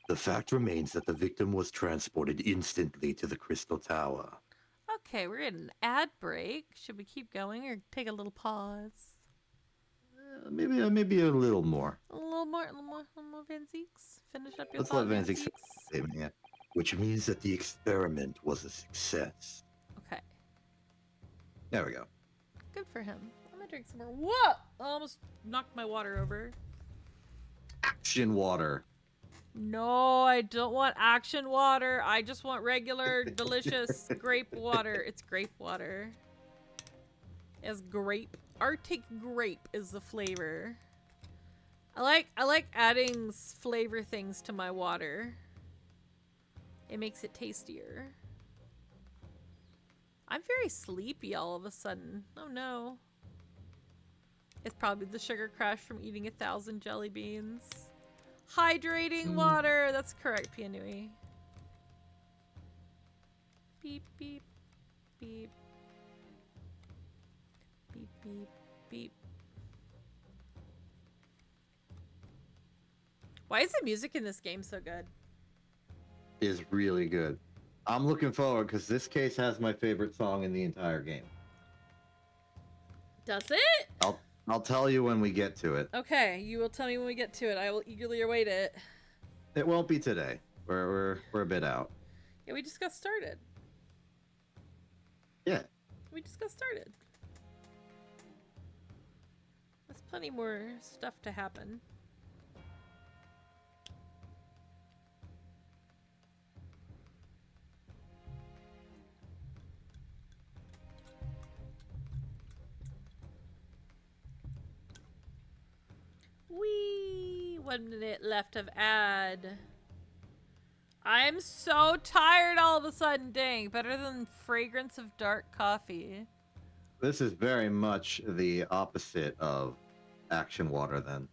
the fact remains that the victim was transported instantly to the Crystal Tower. Okay, we're in an ad break. Should we keep going or take a little pause? maybe a little more. A little more Van Zeeks. Finish up your Let's thought, let Van Van Zeeks Zeeks. statement. Yeah. Which means that the experiment was a success. Okay, There we go. good for him. I'm gonna drink some more. Whoa! I almost knocked my water over. Action water. No, I don't want action water. I just want regular, delicious grape water. It's grape water. It's grape. Arctic grape is the flavor. I like adding flavor things to my water. It makes it tastier. I'm very sleepy all of a sudden. Oh no. It's probably the sugar crash from eating 1,000 jelly beans. Hydrating water. That's correct, Pianui. Beep, beep, beep. Beep, beep, beep. Why is the music in this game so good? Is really good. I'm looking forward because this case has my favorite song in the entire game. Does it? I'll tell you when we get to it. Okay, you will tell me when we get to it. I will eagerly await it. It won't be today. We're a bit out. Yeah, we just got started. Yeah. We just got started. There's plenty more stuff to happen. Wee! 1 minute left of ad. I'm so tired all of a sudden. Dang, better than fragrance of dark coffee. This is very much the opposite of action water then.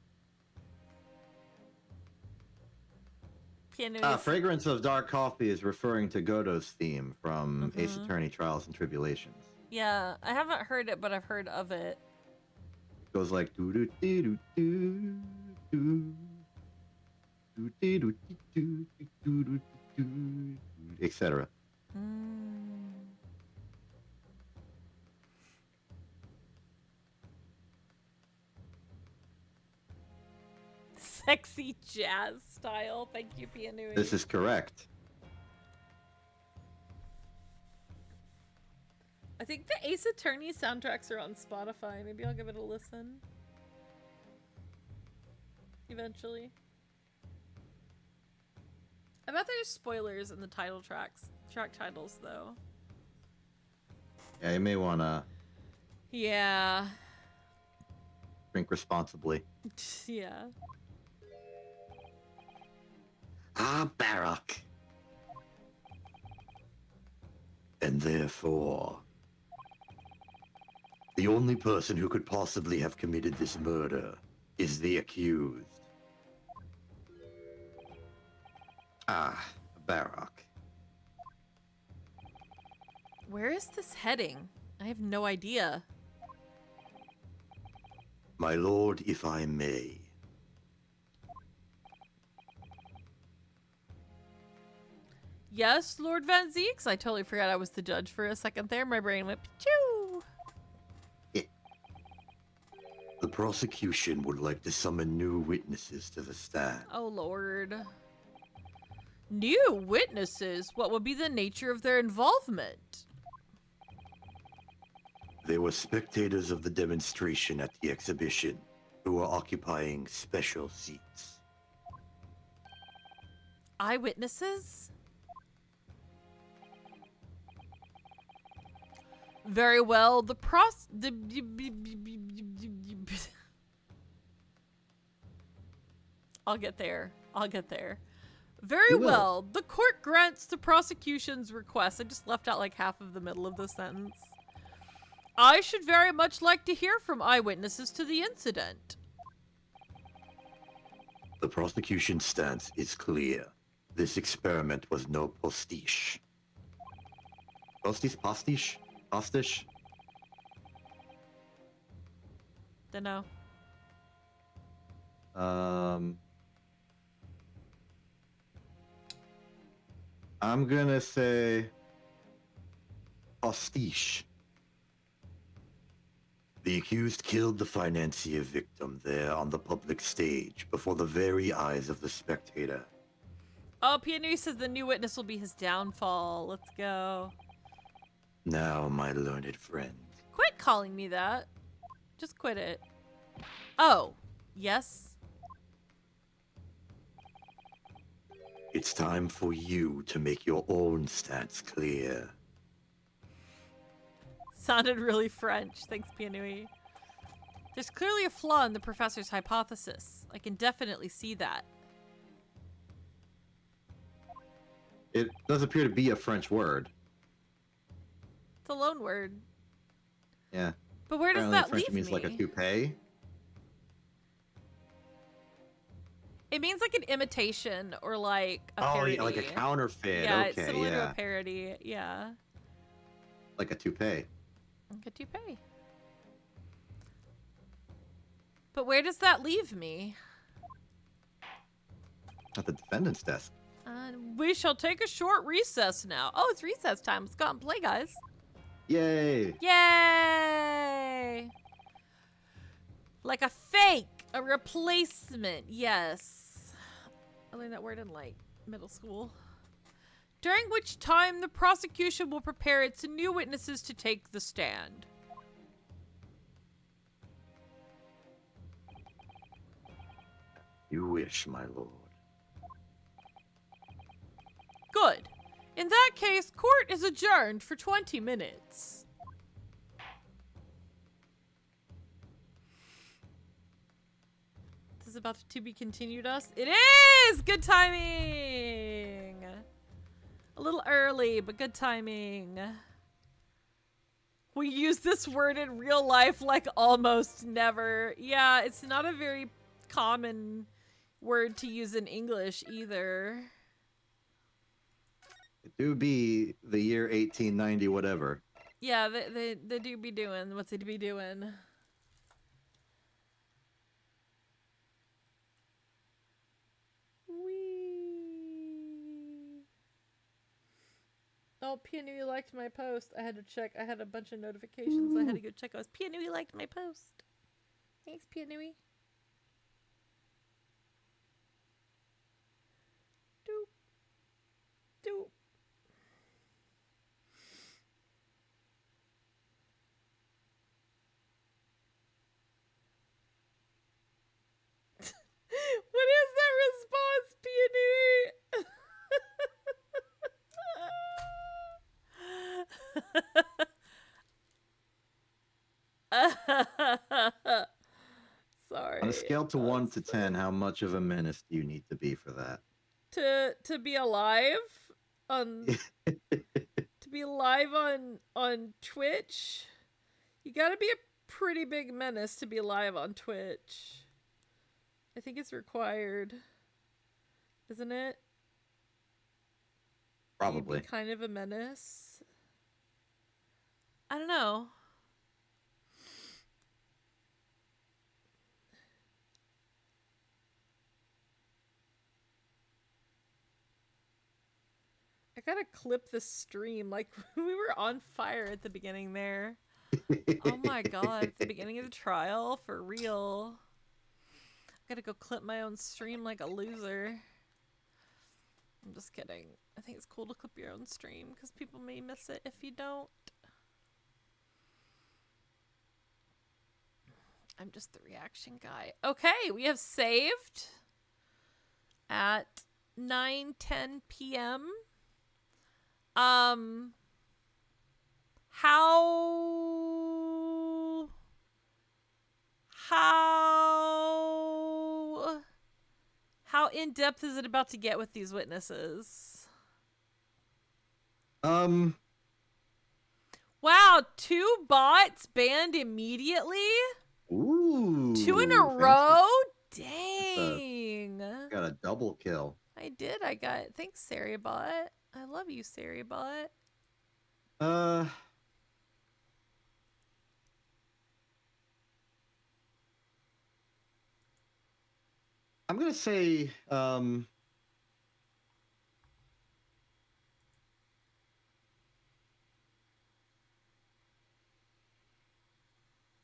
Piano Fragrance of Dark Coffee is referring to Godot's theme from Ace Attorney Trials and Tribulations. Yeah, I haven't heard it, but I've heard of it. It goes like doo doo doo doo doo doo doo doo doo doo doo doo, etc. Sexy jazz style. Thank you, Pianui. This is correct. I think the Ace Attorney soundtracks are on Spotify. Maybe I'll give it a listen. Eventually. I bet there's spoilers in the title track titles, though. Yeah, you may want to Yeah. drink responsibly. Yeah. Ah, Barak. And therefore, the only person who could possibly have committed this murder is the accused. Barak. Where is this heading? I have no idea. My lord, if I may. Yes, Lord Van Zeeks. I totally forgot I was the judge for a second there. My brain went choo. The prosecution would like to summon new witnesses to the stand. Oh, Lord. New witnesses? What would be the nature of their involvement? They were spectators of the demonstration at the exhibition who were occupying special seats. Eyewitnesses? Very well. I'll get there. I'll get there. Very You will. well. The court grants the prosecution's request. I just left out like half of the middle of the sentence. I should very much like to hear from eyewitnesses to the incident. The prosecution's stance is clear. This experiment was no postiche. Pastiche? Pastiche? Dunno. I'm gonna say pastiche. The accused killed the financier victim there on the public stage before the very eyes of the spectator. Oh, Pianui says the new witness will be his downfall. Let's go. Now, my learned friend, Quit calling me that. Just quit it. Oh, yes. it's time for you to make your own stance clear. Sounded really French. Thanks, Pianui. There's clearly a flaw in the professor's hypothesis. I can definitely see that. It does appear to be a French word. It's a loan word. Yeah. But where does Apparently that French leave means me? like a toupee. It means like an imitation or like a Oh, parody. yeah, like a counterfeit. Yeah, okay, it's similar to yeah. a parody. Yeah. Like a toupee. Like a toupee. But where does that leave me? At the defendant's desk. We shall take a short recess now. Oh, it's recess time. Let's go out and play, guys. Yay! Yay! Like a fake, a replacement. Yes. I learned that word in like middle school. During which time the prosecution will prepare its new witnesses to take the stand. You wish, my lord. Good. In that case, court is adjourned for 20 minutes. This is about to be continued us. It is! Good timing! A little early, but good timing. We use this word in real life like almost never. Yeah, it's not a very common word to use in English either. It do be the year 1890 whatever. Yeah, they do be doing what they do be doing. Wee. Oh, Pianui liked my post. I had to check. I had a bunch of notifications. I had to go check. I was Pianui liked my post. Thanks, Pianui. Doop. Doop. What is that response, Peony? Sorry. On a scale to 1 to 10, how much of a menace do you need to be for that? To be alive on to be live on Twitch, you gotta be a pretty big menace to be live on Twitch. I think it's required, isn't it? Probably. You'd be kind of a menace. I don't know. I gotta clip the stream. Like, we were on fire at the beginning there. Oh my god, at the beginning of the trial? For real. I gotta go clip my own stream like a loser. I'm just kidding. I think it's cool to clip your own stream because people may miss it if you don't. I'm just the reaction guy. Okay, we have saved at 9:10 p.m. How in depth is it about to get with these witnesses? Um, Wow, 2 bots banned immediately? ooh. 2 in a fancy. row? Dang. Got a double kill. I did. I got. Thanks, Saribot. I love you, Saribot. I'm gonna say,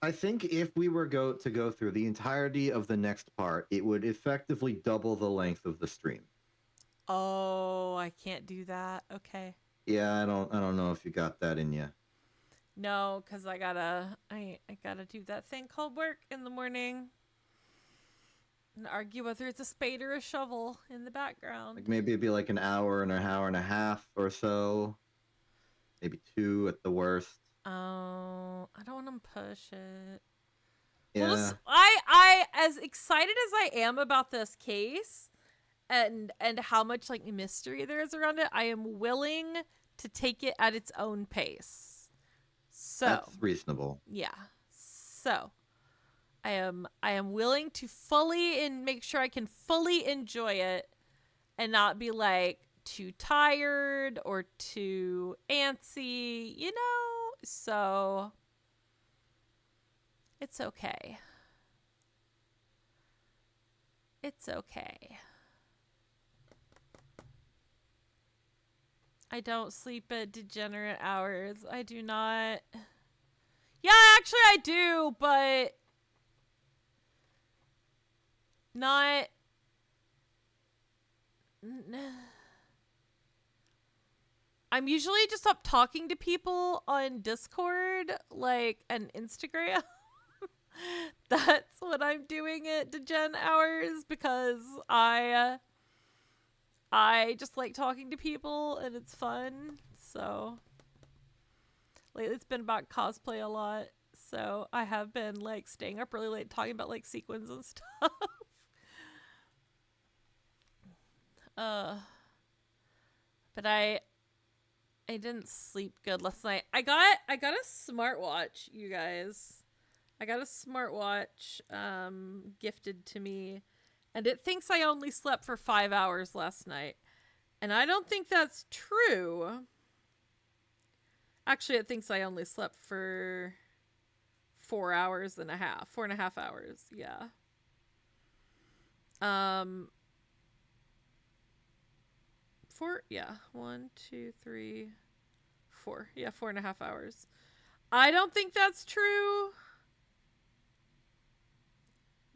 I think if we were to go through the entirety of the next part, it would effectively double the length of the stream. Oh, I can't do that. Okay. Yeah, I don't know if you got that in you. No, because I gotta do that thing called work in the morning. And argue whether it's a spade or a shovel in the background. Like maybe it'd be like an hour and a half or so. Maybe 2 at the worst. Oh, I don't want to push it. Yeah. Well, I as excited as I am about this case and how much like mystery there is around it, I am willing to take it at its own pace. So That's reasonable. yeah. So I am willing to fully and make sure I can fully enjoy it and not be like too tired or too antsy, you know? So it's okay. It's okay. I don't sleep at degenerate hours. I do not. Yeah, actually I do, but not. I'm usually just up talking to people on Discord, like, and Instagram. That's what I'm doing at degen hours because I just like talking to people and it's fun. So lately it's been about cosplay a lot. So I have been like staying up really late talking about like sequins and stuff. But I didn't sleep good last night. I got a smartwatch, you guys. I got a smartwatch gifted to me, and it thinks I only slept for 5 hours last night. And I don't think that's true. Actually, it thinks I only slept for 4 hours and a half. 4.5 hours, yeah. 4, yeah. 1, 2, 3, 4. Yeah, 4.5 hours. I don't think that's true.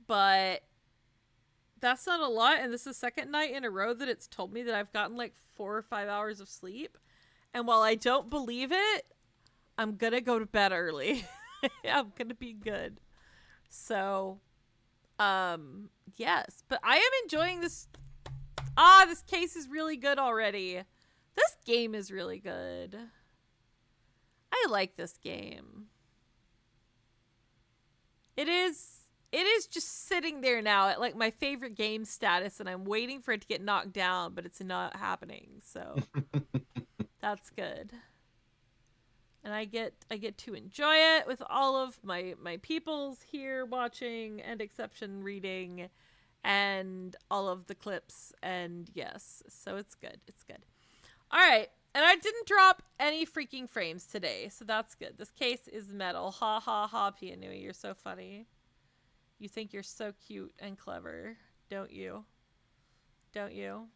But that's not a lot, and this is the second night in a row that it's told me that I've gotten like 4 or 5 hours of sleep. And while I don't believe it, I'm gonna go to bed early. I'm gonna be good. So, yes. But I am enjoying this. This case is really good already. This game is really good. I like this game. It is just sitting there now at like my favorite game status, and I'm waiting for it to get knocked down, but it's not happening. So that's good. And I get to enjoy it with all of my peoples here watching and exception reading and all of the clips, and yes, so it's good. It's good. All right. And I didn't drop any freaking frames today, so that's good. This case is metal. Ha ha ha, Pianui, you're so funny. You think you're so cute and clever, don't you? Don't you?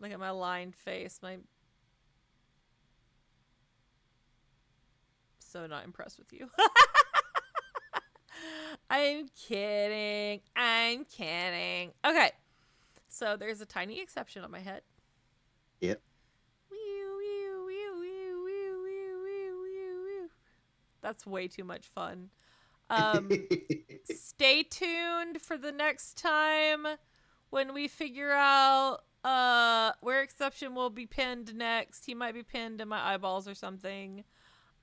Look at my lined face. So not impressed with you. I'm kidding. I'm kidding. Okay. So there's a tiny exception on my head. Yep. That's way too much fun. Stay tuned for the next time when we figure out where Exception will be pinned next. He might be pinned in my eyeballs or something.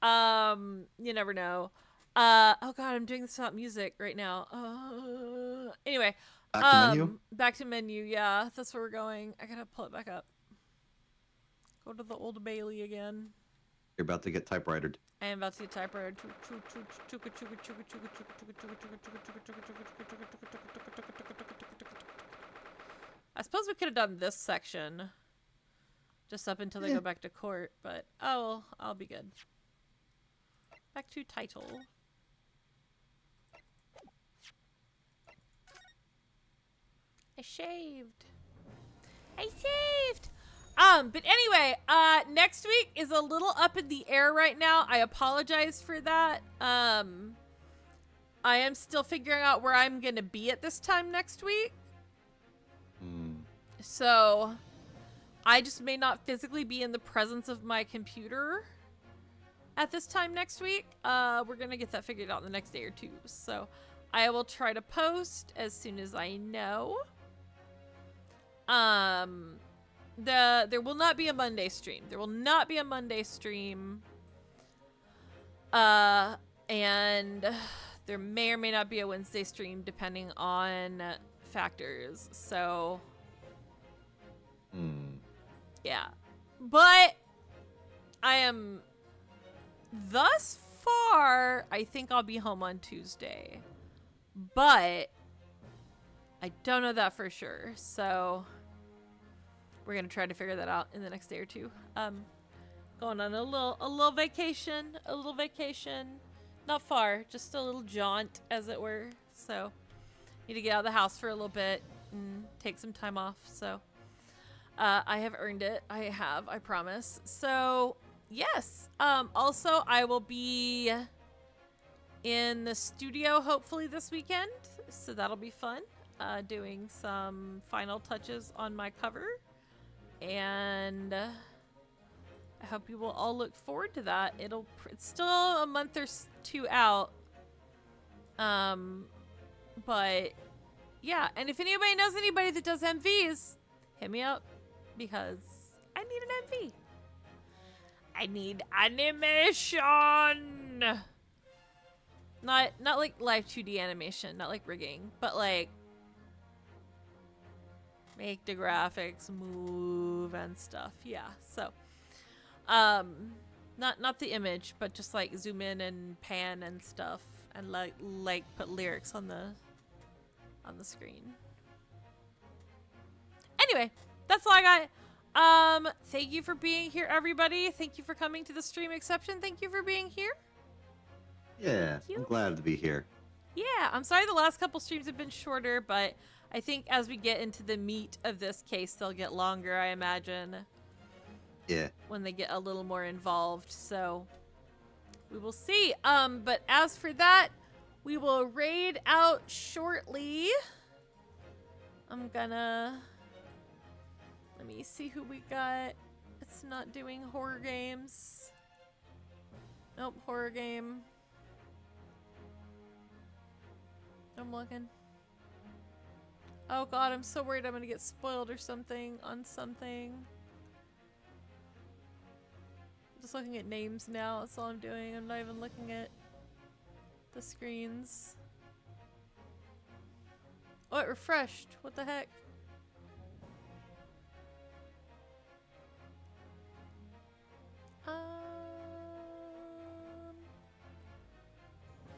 You never know. Oh god, I'm doing this without music right now. Anyway, Back to menu? Back to menu. Yeah, that's where we're going. I gotta pull it back up. Go to the Old Bailey again. You're about to get typewritered. I am about to get typewriter. I suppose we could have done this section just up until they go back to court, but oh, I'll be good. Back to title. I shaved. I shaved. But anyway, next week is a little up in the air right now. I apologize for that. I am still figuring out where I'm gonna be at this time next week. So, I just may not physically be in the presence of my computer at this time next week. We're gonna get that figured out in the next day or two. So, I will try to post as soon as I know. There will not be a Monday stream. There will not be a Monday stream. And there may or may not be a Wednesday stream depending on factors. So, yeah. But I am thus far, I think I'll be home on Tuesday. But I don't know that for sure. So we're gonna try to figure that out in the next day or two. Going on a little vacation, not far, just a little jaunt, as it were. So, need to get out of the house for a little bit and take some time off. So, I have earned it. I promise. So, yes. Also, I will be in the studio hopefully this weekend, so that'll be fun. Doing some final touches on my cover. And I hope you will all look forward to that. It's still a month or two out. But yeah, and if anybody knows anybody that does MVs, hit me up because I need an MV. I need animation. Not like live 2D animation, not like rigging, but like make the graphics move and stuff. Yeah. So, not the image, but just like zoom in and pan and stuff, and like put lyrics on the screen. Anyway, that's all I got. Thank you for being here, everybody. Thank you for coming to the stream exception. Thank you for being here. Yeah, I'm glad to be here. Yeah, I'm sorry the last couple streams have been shorter, but I think as we get into the meat of this case, they'll get longer, I imagine. Yeah. When they get a little more involved, so we will see. But as for that, we will raid out shortly. I'm gonna... Let me see who we got. It's not doing horror games. Nope, horror game. I'm looking. Oh god, I'm so worried I'm gonna get spoiled or something on something. I'm just looking at names now, that's all I'm doing. I'm not even looking at the screens. Oh, it refreshed. What the heck?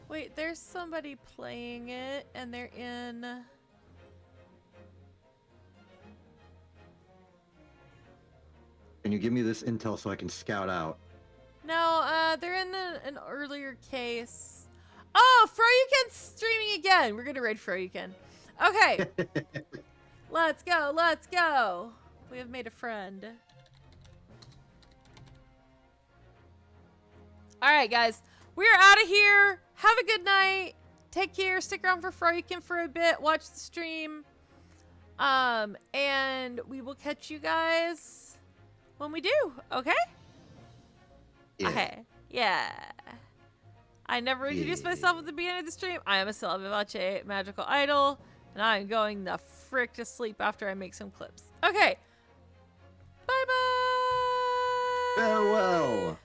Wait, there's somebody playing it, and they're in... Can you give me this intel so I can scout out? No, they're in an earlier case. Oh, Froyuken's streaming again! We're gonna raid Froyuken. Okay. Let's go, let's go! We have made a friend. Alright, guys. We're out of here. Have a good night. Take care. Stick around for Froyuken for a bit. Watch the stream. And we will catch you guys when we do. Okay? Yeah. Okay. Yeah. I never introduced myself at the beginning of the stream. I am Ascella Vivace, magical idol. And I'm going the frick to sleep after I make some clips. Okay. Bye-bye. Farewell.